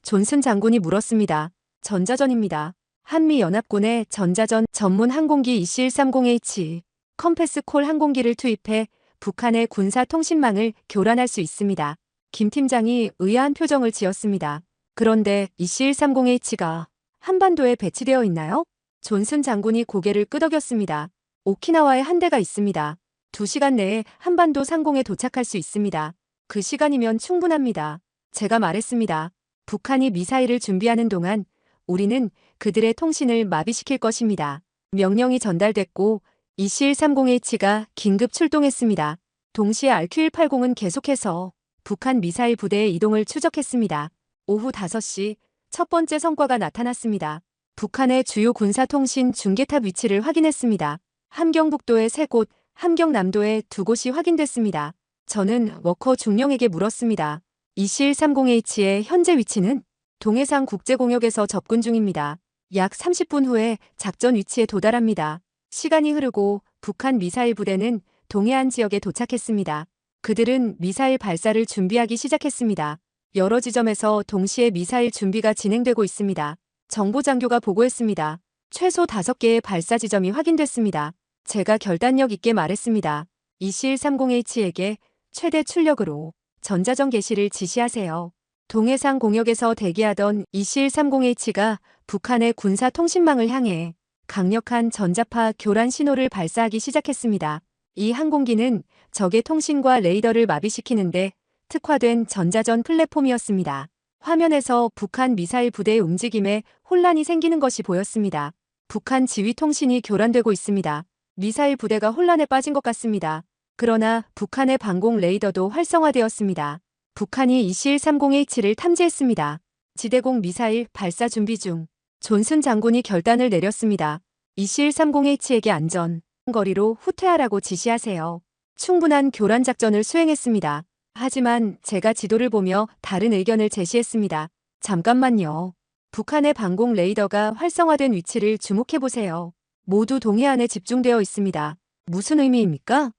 존슨 장군이 물었습니다. 전자전입니다. 한미연합군의 전자전 전문 항공기 EC-130H 컴패스 콜 항공기를 투입해 북한의 군사통신망을 교란할 수 있습니다. 김 팀장이 의아한 표정을 지었습니다. 그런데 EC-130H가 한반도에 배치되어 있나요? 존슨 장군이 고개를 끄덕였습니다. 오키나와에 한 대가 있습니다. 2시간 내에 한반도 상공에 도착할 수 있습니다. 그 시간이면 충분합니다. 제가 말했습니다. 북한이 미사일을 준비하는 동안 우리는 그들의 통신을 마비시킬 것입니다. 명령이 전달됐고 EC-130H가 긴급 출동했습니다. 동시에 RQ-180은 계속해서 북한 미사일 부대의 이동을 추적했습니다. 오후 5시 첫 번째 성과가 나타났습니다. 북한의 주요 군사통신 중계탑 위치를 확인했습니다. 함경북도의 3곳, 함경남도의 2곳이 확인됐습니다. 저는 워커 중령에게 물었습니다. EC-130H의 현재 위치는? 동해상 국제공역에서 접근 중입니다. 약 30분 후에 작전 위치에 도달합니다. 시간이 흐르고 북한 미사일 부대는 동해안 지역에 도착했습니다. 그들은 미사일 발사를 준비하기 시작했습니다. 여러 지점에서 동시에 미사일 준비가 진행되고 있습니다. 정보장교가 보고했습니다. 최소 5개의 발사 지점이 확인됐습니다. 제가 결단력 있게 말했습니다. EC-130H에게 최대 출력으로 전자전 개시를 지시하세요. 동해상 공역에서 대기하던 EC-130H가 북한의 군사통신망을 향해 강력한 전자파 교란 신호를 발사하기 시작했습니다. 이 항공기는 적의 통신과 레이더를 마비시키는데 특화된 전자전 플랫폼이었습니다. 화면에서 북한 미사일 부대의 움직임에 혼란이 생기는 것이 보였습니다. 북한 지휘 통신이 교란되고 있습니다. 미사일 부대가 혼란에 빠진 것 같습니다. 그러나 북한의 방공 레이더도 활성화되었습니다. 북한이 EC-130H를 탐지했습니다. 지대공 미사일 발사 준비 중. 존슨 장군이 결단을 내렸습니다. EC-130H에게 안전 거리로 후퇴하라고 지시하세요. 충분한 교란 작전을 수행했습니다. 하지만 제가 지도를 보며 다른 의견을 제시했습니다. 잠깐만요. 북한의 방공 레이더가 활성화된 위치를 주목해보세요. 모두 동해안에 집중되어 있습니다. 무슨 의미입니까?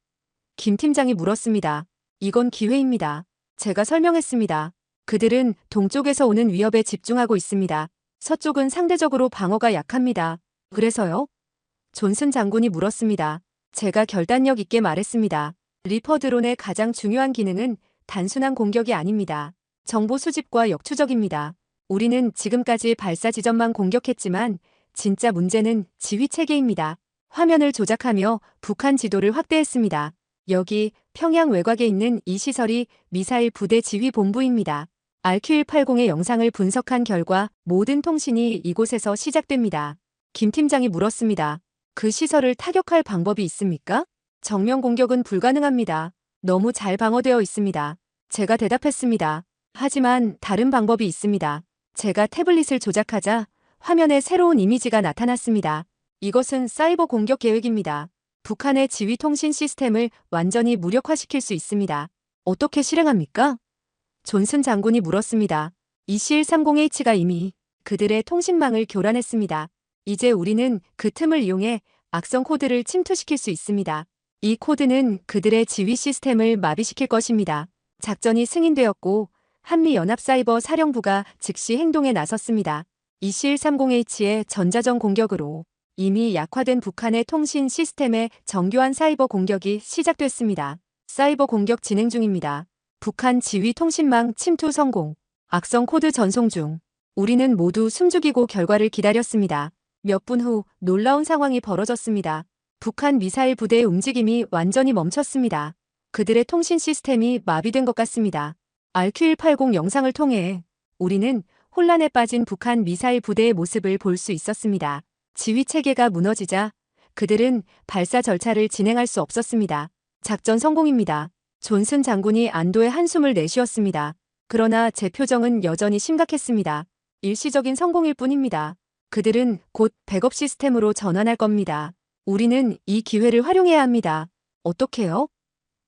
김 팀장이 물었습니다. 이건 기회입니다. 제가 설명했습니다. 그들은 동쪽에서 오는 위협에 집중하고 있습니다. 서쪽은 상대적으로 방어가 약합니다. 그래서요? 존슨 장군이 물었습니다. 제가 결단력 있게 말했습니다. 리퍼 드론의 가장 중요한 기능은 단순한 공격이 아닙니다. 정보 수집과 역추적입니다. 우리는 지금까지 발사 지점만 공격했지만 진짜 문제는 지휘 체계입니다. 화면을 조작하며 북한 지도를 확대했습니다. 여기 평양 외곽에 있는 이 시설이 미사일 부대 지휘 본부입니다. RQ-180의 영상을 분석한 결과 모든 통신이 이곳에서 시작됩니다. 김 팀장이 물었습니다. 그 시설을 타격할 방법이 있습니까? 정면 공격은 불가능합니다. 너무 잘 방어되어 있습니다. 제가 대답했습니다. 하지만 다른 방법이 있습니다. 제가 태블릿을 조작하자 화면에 새로운 이미지가 나타났습니다. 이것은 사이버 공격 계획입니다. 북한의 지휘 통신 시스템을 완전히 무력화시킬 수 있습니다. 어떻게 실행합니까? 존슨 장군이 물었습니다. EC130H가 이미 그들의 통신망을 교란했습니다. 이제 우리는 그 틈을 이용해 악성 코드를 침투시킬 수 있습니다. 이 코드는 그들의 지휘 시스템을 마비시킬 것입니다. 작전이 승인되었고 한미연합사이버 사령부가 즉시 행동에 나섰습니다. EC130H의 전자전 공격으로 이미 약화된 북한의 통신 시스템에 정교한 사이버 공격이 시작됐습니다. 사이버 공격 진행 중입니다. 북한 지휘 통신망 침투 성공. 악성 코드 전송 중. 우리는 모두 숨죽이고 결과를 기다렸습니다. 몇 분 후 놀라운 상황이 벌어졌습니다. 북한 미사일 부대의 움직임이 완전히 멈췄습니다. 그들의 통신 시스템이 마비된 것 같습니다. RQ-180 영상을 통해 우리는 혼란에 빠진 북한 미사일 부대의 모습을 볼 수 있었습니다. 지휘 체계가 무너지자 그들은 발사 절차를 진행할 수 없었습니다. 작전 성공입니다. 존슨 장군이 안도의 한숨을 내쉬었습니다. 그러나 제 표정은 여전히 심각했습니다. 일시적인 성공일 뿐입니다. 그들은 곧 백업 시스템으로 전환할 겁니다. 우리는 이 기회를 활용해야 합니다. 어떻게요?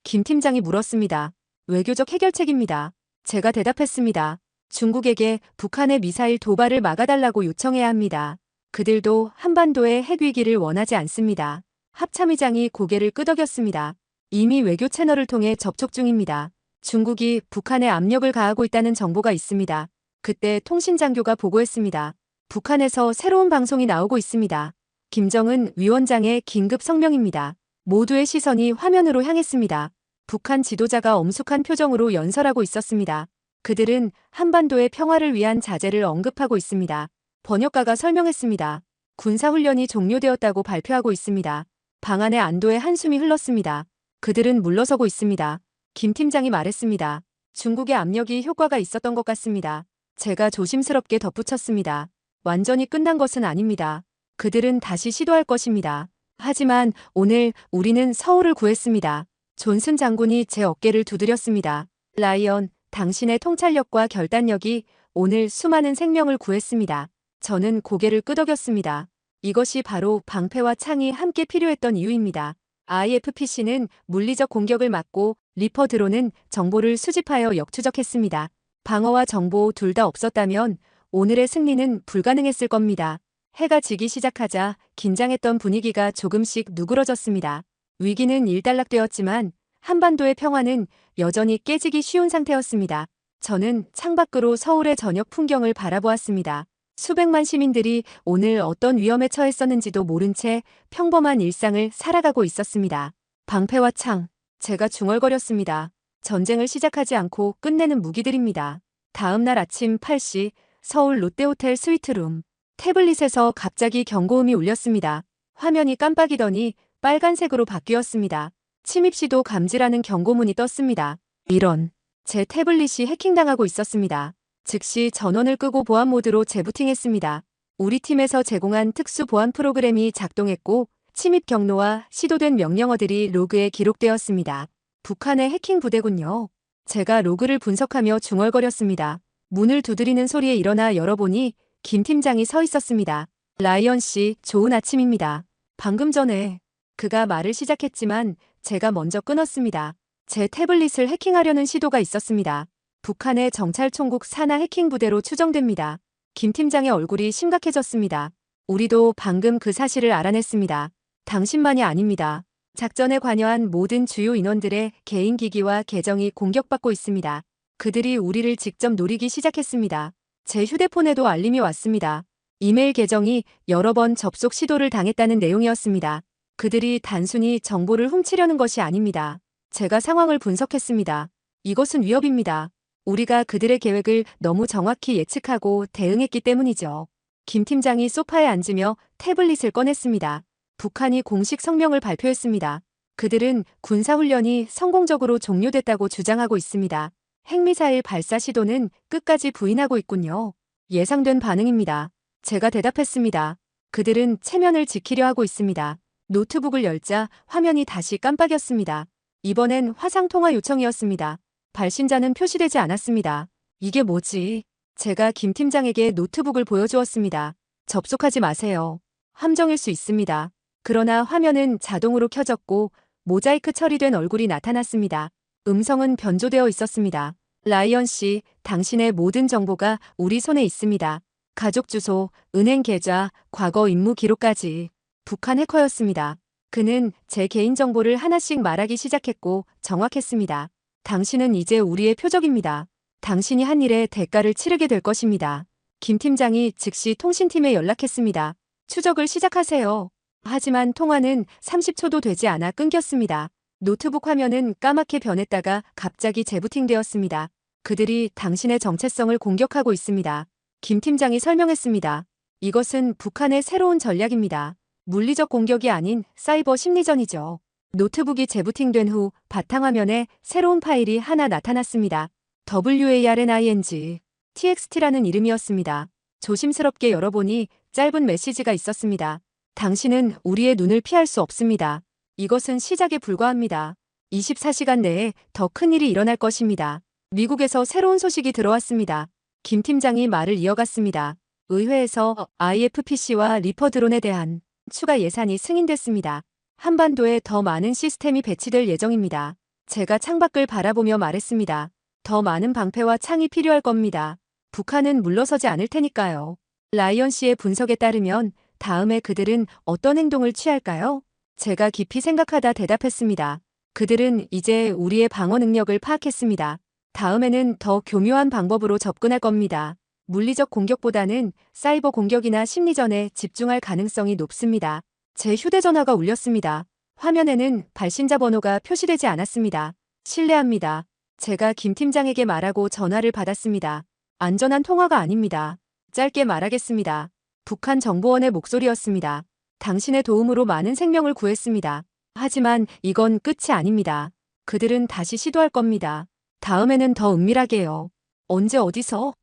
김 팀장이 물었습니다. 외교적 해결책입니다. 제가 대답했습니다. 중국에게 북한의 미사일 도발을 막아달라고 요청해야 합니다. 그들도 한반도의 핵위기를 원하지 않습니다. 합참의장이 고개를 끄덕였습니다. 이미 외교 채널을 통해 접촉 중입니다. 중국이 북한에 압력을 가하고 있다는 정보가 있습니다. 그때 통신장교가 보고했습니다. 북한에서 새로운 방송이 나오고 있습니다. 김정은 위원장의 긴급 성명입니다. 모두의 시선이 화면으로 향했습니다. 북한 지도자가 엄숙한 표정으로 연설하고 있었습니다. 그들은 한반도의 평화를 위한 자제를 언급하고 있습니다. 번역가가 설명했습니다. 군사훈련이 종료되었다고 발표하고 있습니다. 방 안에 안도의 한숨이 흘렀습니다. 그들은 물러서고 있습니다. 김 팀장이 말했습니다. 중국의 압력이 효과가 있었던 것 같습니다. 제가 조심스럽게 덧붙였습니다. 완전히 끝난 것은 아닙니다. 그들은 다시 시도할 것입니다. 하지만 오늘 우리는 서울을 구했습니다. 존슨 장군이 제 어깨를 두드렸습니다. 라이언, 당신의 통찰력과 결단력이 오늘 수많은 생명을 구했습니다. 저는 고개를 끄덕였습니다. 이것이 바로 방패와 창이 함께 필요했던 이유입니다. IFPC는 물리적 공격을 막고 리퍼 드론은 정보를 수집하여 역추적했습니다. 방어와 정보 둘 다 없었다면 오늘의 승리는 불가능했을 겁니다. 해가 지기 시작하자 긴장했던 분위기가 조금씩 누그러졌습니다. 위기는 일단락되었지만 한반도의 평화는 여전히 깨지기 쉬운 상태였습니다. 저는 창밖으로 서울의 저녁 풍경을 바라보았습니다. 수백만 시민들이 오늘 어떤 위험에 처했었는지도 모른 채 평범한 일상을 살아가고 있었습니다. 방패와 창, 제가 중얼거렸습니다. 전쟁을 시작하지 않고 끝내는 무기들입니다. 다음 날 아침 8시 서울 롯데호텔 스위트룸. 태블릿에서 갑자기 경고음이 울렸습니다. 화면이 깜빡이더니 빨간색으로 바뀌었습니다. 침입시도 감지라는 경고문이 떴습니다. 이런, 제 태블릿이 해킹당하고 있었습니다. 즉시 전원을 끄고 보안 모드로 재부팅했습니다. 우리 팀에서 제공한 특수 보안 프로그램이 작동했고 침입 경로와 시도된 명령어들이 로그에 기록되었습니다. 북한의 해킹 부대군요. 제가 로그를 분석하며 중얼거렸습니다. 문을 두드리는 소리에 일어나 열어보니 김 팀장이 서 있었습니다. 라이언 씨, 좋은 아침입니다. 방금 전에 그가 말을 시작했지만 제가 먼저 끊었습니다. 제 태블릿을 해킹하려는 시도가 있었습니다. 북한의 정찰총국 산하 해킹 부대로 추정됩니다. 김 팀장의 얼굴이 심각해졌습니다. 우리도 방금 그 사실을 알아냈습니다. 당신만이 아닙니다. 작전에 관여한 모든 주요 인원들의 개인 기기와 계정이 공격받고 있습니다. 그들이 우리를 직접 노리기 시작했습니다. 제 휴대폰에도 알림이 왔습니다. 이메일 계정이 여러 번 접속 시도를 당했다는 내용이었습니다. 그들이 단순히 정보를 훔치려는 것이 아닙니다. 제가 상황을 분석했습니다. 이것은 위협입니다. 우리가 그들의 계획을 너무 정확히 예측하고 대응했기 때문이죠. 김 팀장이 소파에 앉으며 태블릿을 꺼냈습니다. 북한이 공식 성명을 발표했습니다. 그들은 군사훈련이 성공적으로 종료됐다고 주장하고 있습니다. 핵미사일 발사 시도는 끝까지 부인하고 있군요. 예상된 반응입니다. 제가 대답했습니다. 그들은 체면을 지키려 하고 있습니다. 노트북을 열자 화면이 다시 깜빡였습니다. 이번엔 화상통화 요청이었습니다. 발신자는 표시되지 않았습니다. 이게 뭐지? 제가 김 팀장에게 노트북을 보여주었습니다. 접속하지 마세요. 함정일 수 있습니다. 그러나 화면은 자동으로 켜졌고 모자이크 처리된 얼굴이 나타났습니다. 음성은 변조되어 있었습니다. 라이언 씨, 당신의 모든 정보가 우리 손에 있습니다. 가족 주소, 은행 계좌, 과거 임무 기록까지. 북한 해커였습니다. 그는 제 개인정보를 하나씩 말하기 시작했고 정확했습니다. 당신은 이제 우리의 표적입니다. 당신이 한 일에 대가를 치르게 될 것입니다. 김 팀장이 즉시 통신팀에 연락했습니다. 추적을 시작하세요. 하지만 통화는 30초도 되지 않아 끊겼습니다. 노트북 화면은 까맣게 변했다가 갑자기 재부팅되었습니다. 그들이 당신의 정체성을 공격하고 있습니다. 김 팀장이 설명했습니다. 이것은 북한의 새로운 전략입니다. 물리적 공격이 아닌 사이버 심리전이죠. 노트북이 재부팅된 후 바탕화면에 새로운 파일이 하나 나타났습니다. WARNING TXT라는 이름이었습니다. 조심스럽게 열어보니 짧은 메시지가 있었습니다. 당신은 우리의 눈을 피할 수 없습니다. 이것은 시작에 불과합니다. 24시간 내에 더 큰 일이 일어날 것입니다. 미국에서 새로운 소식이 들어왔습니다. 김 팀장이 말을 이어갔습니다. 의회에서 IFPC와 리퍼 드론에 대한 추가 예산이 승인됐습니다. 한반도에 더 많은 시스템이 배치될 예정입니다. 제가 창밖을 바라보며 말했습니다. 더 많은 방패와 창이 필요할 겁니다. 북한은 물러서지 않을 테니까요. 라이언 씨의 분석에 따르면 다음에 그들은 어떤 행동을 취할까요? 제가 깊이 생각하다 대답했습니다. 그들은 이제 우리의 방어 능력을 파악했습니다. 다음에는 더 교묘한 방법으로 접근할 겁니다. 물리적 공격보다는 사이버 공격이나 심리전에 집중할 가능성이 높습니다. 제 휴대전화가 울렸습니다. 화면에는 발신자 번호가 표시되지 않았습니다. 실례합니다. 제가 김 팀장에게 말하고 전화를 받았습니다. 안전한 통화가 아닙니다. 짧게 말하겠습니다. 북한 정보원의 목소리였습니다. 당신의 도움으로 많은 생명을 구했습니다. 하지만 이건 끝이 아닙니다. 그들은 다시 시도할 겁니다. 다음에는 더 은밀하게요. 언제 어디서?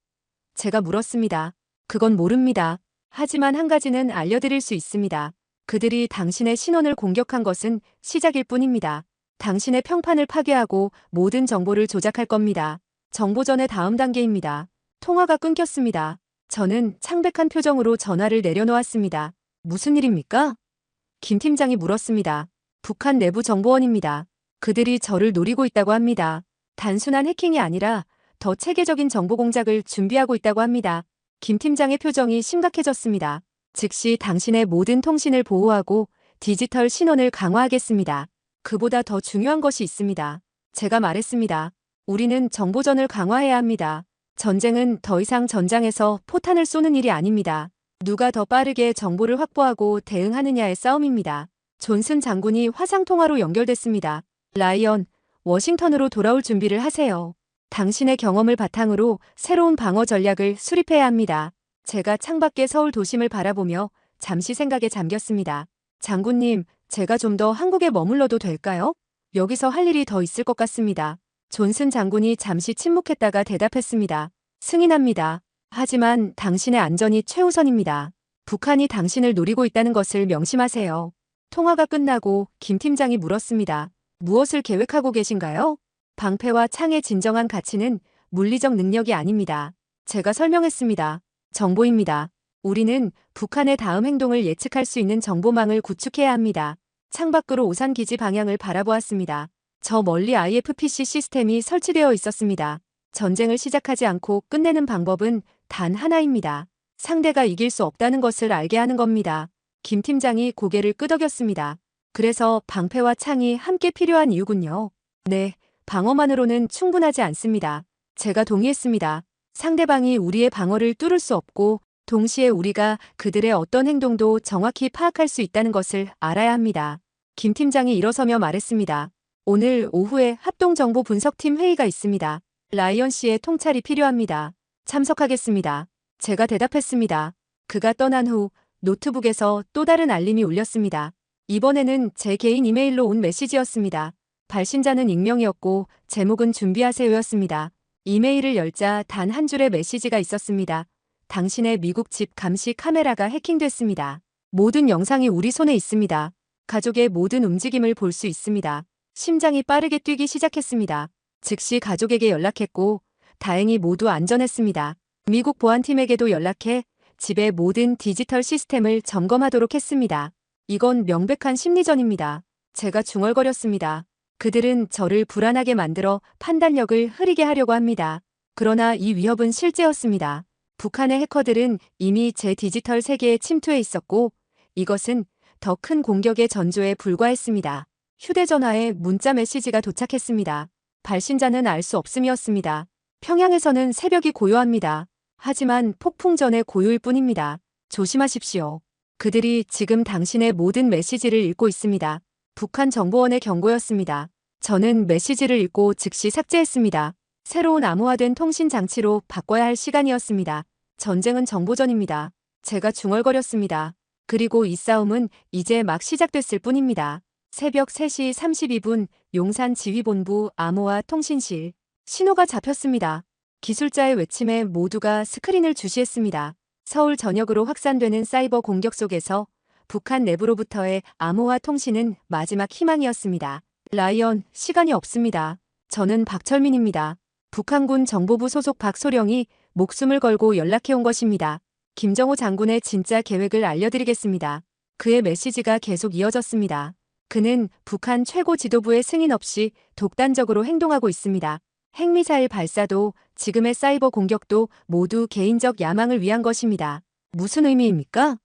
제가 물었습니다. 그건 모릅니다. 하지만 한 가지는 알려드릴 수 있습니다. 그들이 당신의 신원을 공격한 것은 시작일 뿐입니다. 당신의 평판을 파괴하고 모든 정보를 조작할 겁니다. 정보전의 다음 단계입니다. 통화가 끊겼습니다. 저는 창백한 표정으로 전화를 내려놓았습니다. 무슨 일입니까? 김 팀장이 물었습니다. 북한 내부 정보원입니다. 그들이 저를 노리고 있다고 합니다. 단순한 해킹이 아니라 더 체계적인 정보 공작을 준비하고 있다고 합니다. 김 팀장의 표정이 심각해졌습니다. 즉시 당신의 모든 통신을 보호하고 디지털 신원을 강화하겠습니다. 그보다 더 중요한 것이 있습니다. 제가 말했습니다. 우리는 정보전을 강화해야 합니다. 전쟁은 더 이상 전장에서 포탄을 쏘는 일이 아닙니다. 누가 더 빠르게 정보를 확보하고 대응하느냐의 싸움입니다. 존슨 장군이 화상통화로 연결됐습니다. 라이언, 워싱턴으로 돌아올 준비를 하세요. 당신의 경험을 바탕으로 새로운 방어 전략을 수립해야 합니다. 제가 창밖의 서울 도심을 바라보며 잠시 생각에 잠겼습니다. 장군님, 제가 좀 더 한국에 머물러도 될까요? 여기서 할 일이 더 있을 것 같습니다. 존슨 장군이 잠시 침묵했다가 대답했습니다. 승인합니다. 하지만 당신의 안전이 최우선입니다. 북한이 당신을 노리고 있다는 것을 명심하세요. 통화가 끝나고 김 팀장이 물었습니다. 무엇을 계획하고 계신가요? 방패와 창의 진정한 가치는 물리적 능력이 아닙니다. 제가 설명했습니다. 정보입니다. 우리는 북한의 다음 행동을 예측할 수 있는 정보망을 구축해야 합니다. 창밖으로 오산기지 방향을 바라보았습니다. 저 멀리 IFPC 시스템이 설치되어 있었습니다. 전쟁을 시작하지 않고 끝내는 방법은 단 하나입니다. 상대가 이길 수 없다는 것을 알게 하는 겁니다. 김 팀장이 고개를 끄덕였습니다. 그래서 방패와 창이 함께 필요한 이유군요. 네, 방어만으로는 충분하지 않습니다. 제가 동의했습니다. 상대방이 우리의 방어를 뚫을 수 없고 동시에 우리가 그들의 어떤 행동도 정확히 파악할 수 있다는 것을 알아야 합니다. 김 팀장이 일어서며 말했습니다. 오늘 오후에 합동정보 분석팀 회의가 있습니다. 라이언 씨의 통찰이 필요합니다. 참석하겠습니다. 제가 대답했습니다. 그가 떠난 후 노트북에서 또 다른 알림이 울렸습니다. 이번에는 제 개인 이메일로 온 메시지였습니다. 발신자는 익명이었고 제목은 준비하세요였습니다. 이메일을 열자 단 한 줄의 메시지가 있었습니다. 당신의 미국 집 감시 카메라가 해킹됐습니다. 모든 영상이 우리 손에 있습니다. 가족의 모든 움직임을 볼 수 있습니다. 심장이 빠르게 뛰기 시작했습니다. 즉시 가족에게 연락했고 다행히 모두 안전했습니다. 미국 보안팀에게도 연락해 집의 모든 디지털 시스템을 점검하도록 했습니다. 이건 명백한 심리전입니다. 제가 중얼거렸습니다. 그들은 저를 불안하게 만들어 판단력을 흐리게 하려고 합니다. 그러나 이 위협은 실제였습니다. 북한의 해커들은 이미 제 디지털 세계에 침투해 있었고 이것은 더 큰 공격의 전조에 불과했습니다. 휴대전화에 문자 메시지가 도착했습니다. 발신자는 알 수 없음이었습니다. 평양에서는 새벽이 고요합니다. 하지만 폭풍 전의 고요일 뿐입니다. 조심하십시오. 그들이 지금 당신의 모든 메시지를 읽고 있습니다. 북한 정보원의 경고였습니다. 저는 메시지를 읽고 즉시 삭제했습니다. 새로운 암호화된 통신 장치로 바꿔야 할 시간이었습니다. 전쟁은 정보전입니다. 제가 중얼거렸습니다. 그리고 이 싸움은 이제 막 시작됐을 뿐입니다. 새벽 3시 32분 용산 지휘본부 암호화 통신실. 신호가 잡혔습니다. 기술자의 외침에 모두가 스크린을 주시했습니다. 서울 전역으로 확산되는 사이버 공격 속에서 북한 내부로부터의 암호화 통신은 마지막 희망이었습니다. 라이언, 시간이 없습니다. 저는 박철민입니다. 북한군 정보부 소속 박소령이 목숨을 걸고 연락해온 것입니다. 김정호 장군의 진짜 계획을 알려드리겠습니다. 그의 메시지가 계속 이어졌습니다. 그는 북한 최고 지도부의 승인 없이 독단적으로 행동하고 있습니다. 핵미사일 발사도 지금의 사이버 공격도 모두 개인적 야망을 위한 것입니다. 무슨 의미입니까?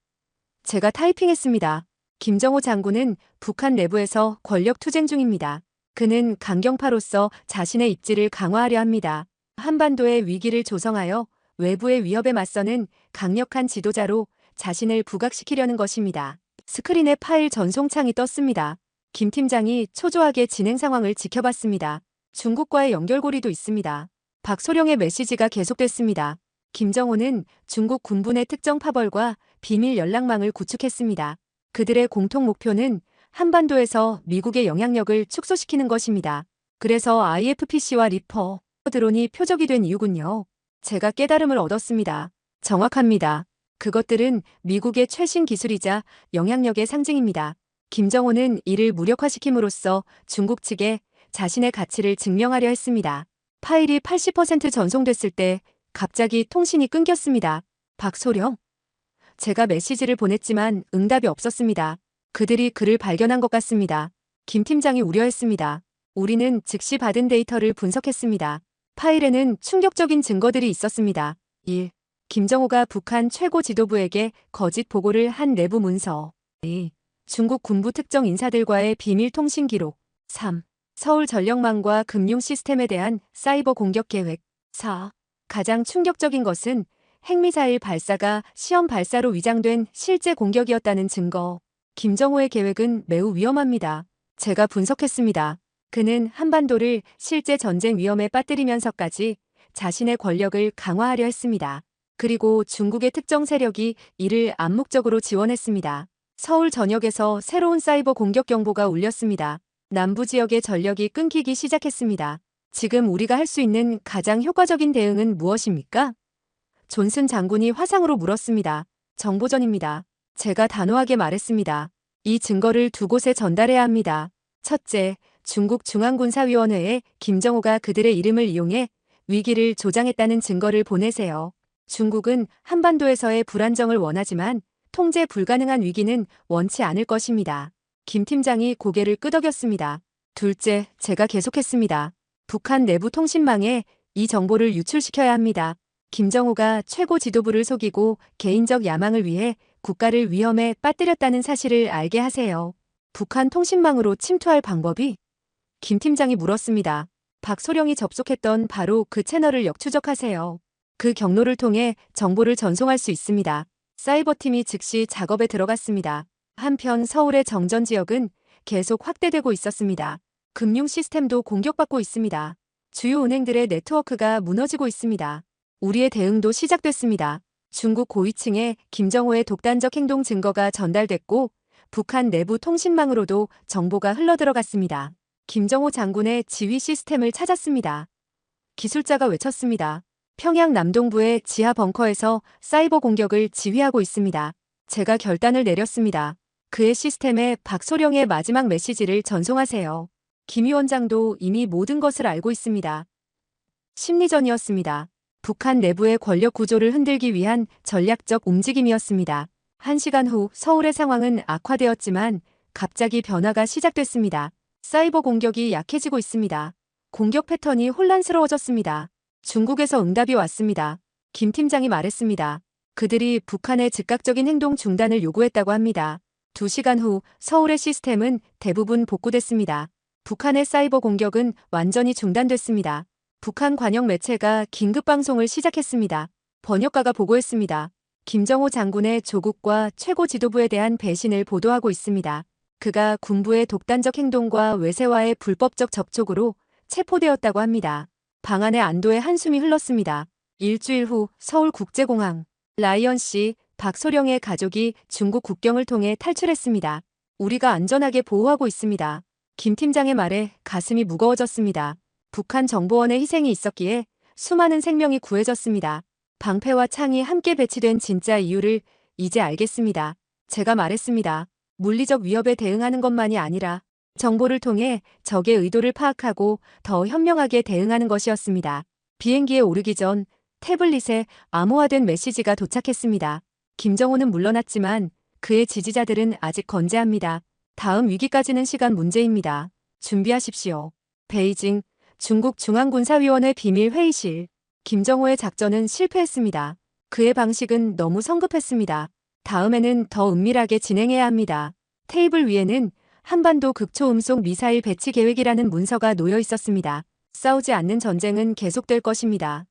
제가 타이핑했습니다. 김정호 장군은 북한 내부에서 권력 투쟁 중입니다. 그는 강경파로서 자신의 입지를 강화하려 합니다. 한반도의 위기를 조성하여 외부의 위협에 맞서는 강력한 지도자로 자신을 부각시키려는 것입니다. 스크린에 파일 전송창이 떴습니다. 김 팀장이 초조하게 진행 상황을 지켜봤습니다. 중국과의 연결고리도 있습니다. 박소령의 메시지가 계속됐습니다. 김정호는 중국 군부의 특정 파벌과 비밀 연락망을 구축했습니다. 그들의 공통 목표는 한반도에서 미국의 영향력을 축소시키는 것입니다. 그래서 IFPC와 리퍼 드론이 표적이 된 이유군요. 제가 깨달음을 얻었습니다. 정확합니다. 그것들은 미국의 최신 기술이자 영향력의 상징입니다. 김정호는 이를 무력화시킴으로써 중국 측에 자신의 가치를 증명하려 했습니다. 파일이 80% 전송됐을 때 갑자기 통신이 끊겼습니다. 박소령? 제가 메시지를 보냈지만 응답이 없었습니다. 그들이 그를 발견한 것 같습니다. 김 팀장이 우려했습니다. 우리는 즉시 받은 데이터를 분석했습니다. 파일에는 충격적인 증거들이 있었습니다. 1. 김정호가 북한 최고 지도부에게 거짓 보고를 한 내부 문서. 2. 중국 군부 특정 인사들과의 비밀 통신 기록. 3. 서울 전력망과 금융 시스템에 대한 사이버 공격 계획. 4. 가장 충격적인 것은 핵미사일 발사가 시험 발사로 위장된 실제 공격이었다는 증거. 김정호의 계획은 매우 위험합니다. 제가 분석했습니다. 그는 한반도를 실제 전쟁 위험에 빠뜨리면서까지 자신의 권력을 강화하려 했습니다. 그리고 중국의 특정 세력이 이를 암묵적으로 지원했습니다. 서울 전역에서 새로운 사이버 공격 경보가 울렸습니다. 남부 지역의 전력이 끊기기 시작했습니다. 지금 우리가 할 수 있는 가장 효과적인 대응은 무엇입니까? 존슨 장군이 화상으로 물었습니다. 정보전입니다. 제가 단호하게 말했습니다. 이 증거를 두 곳에 전달해야 합니다. 첫째, 중국 중앙군사위원회에 김정호가 그들의 이름을 이용해 위기를 조장했다는 증거를 보내세요. 중국은 한반도에서의 불안정을 원하지만 통제 불가능한 위기는 원치 않을 것입니다. 김 팀장이 고개를 끄덕였습니다. 둘째, 제가 계속했습니다. 북한 내부 통신망에 이 정보를 유출시켜야 합니다. 김정호가 최고 지도부를 속이고 개인적 야망을 위해 국가를 위험에 빠뜨렸다는 사실을 알게 하세요. 북한 통신망으로 침투할 방법이? 김 팀장이 물었습니다. 박소령이 접속했던 바로 그 채널을 역추적하세요. 그 경로를 통해 정보를 전송할 수 있습니다. 사이버팀이 즉시 작업에 들어갔습니다. 한편 서울의 정전 지역은 계속 확대되고 있었습니다. 금융 시스템도 공격받고 있습니다. 주요 은행들의 네트워크가 무너지고 있습니다. 우리의 대응도 시작됐습니다. 중국 고위층에 김정호의 독단적 행동 증거가 전달됐고 북한 내부 통신망으로도 정보가 흘러들어갔습니다. 김정호 장군의 지휘 시스템을 찾았습니다. 기술자가 외쳤습니다. 평양 남동부의 지하 벙커에서 사이버 공격을 지휘하고 있습니다. 제가 결단을 내렸습니다. 그의 시스템에 박소령의 마지막 메시지를 전송하세요. 김 위원장도 이미 모든 것을 알고 있습니다. 심리전이었습니다. 북한 내부의 권력 구조를 흔들기 위한 전략적 움직임이었습니다. 1시간 후 서울의 상황은 악화되었지만 갑자기 변화가 시작됐습니다. 사이버 공격이 약해지고 있습니다. 공격 패턴이 혼란스러워졌습니다. 중국에서 응답이 왔습니다. 김 팀장이 말했습니다. 그들이 북한의 즉각적인 행동 중단을 요구했다고 합니다. 2시간 후 서울의 시스템은 대부분 복구됐습니다. 북한의 사이버 공격은 완전히 중단됐습니다. 북한 관영 매체가 긴급 방송을 시작했습니다. 번역가가 보고했습니다. 김정호 장군의 조국과 최고 지도부에 대한 배신을 보도하고 있습니다. 그가 군부의 독단적 행동과 외세와의 불법적 접촉으로 체포되었다고 합니다. 방 안에 안도의 한숨이 흘렀습니다. 일주일 후 서울국제공항. 라이언 씨, 박소령의 가족이 중국 국경을 통해 탈출했습니다. 우리가 안전하게 보호하고 있습니다. 김 팀장의 말에 가슴이 무거워졌습니다. 북한 정보원의 희생이 있었기에 수많은 생명이 구해졌습니다. 방패와 창이 함께 배치된 진짜 이유를 이제 알겠습니다. 제가 말했습니다. 물리적 위협에 대응하는 것만이 아니라 정보를 통해 적의 의도를 파악하고 더 현명하게 대응하는 것이었습니다. 비행기에 오르기 전 태블릿에 암호화된 메시지가 도착했습니다. 김정호는 물러났지만 그의 지지자들은 아직 건재합니다. 다음 위기까지는 시간 문제입니다. 준비하십시오. 베이징, 중국 중앙군사위원회 비밀 회의실. 김정호의 작전은 실패했습니다. 그의 방식은 너무 성급했습니다. 다음에는 더 은밀하게 진행해야 합니다. 테이블 위에는 한반도 극초음속 미사일 배치 계획이라는 문서가 놓여 있었습니다. 싸우지 않는 전쟁은 계속될 것입니다.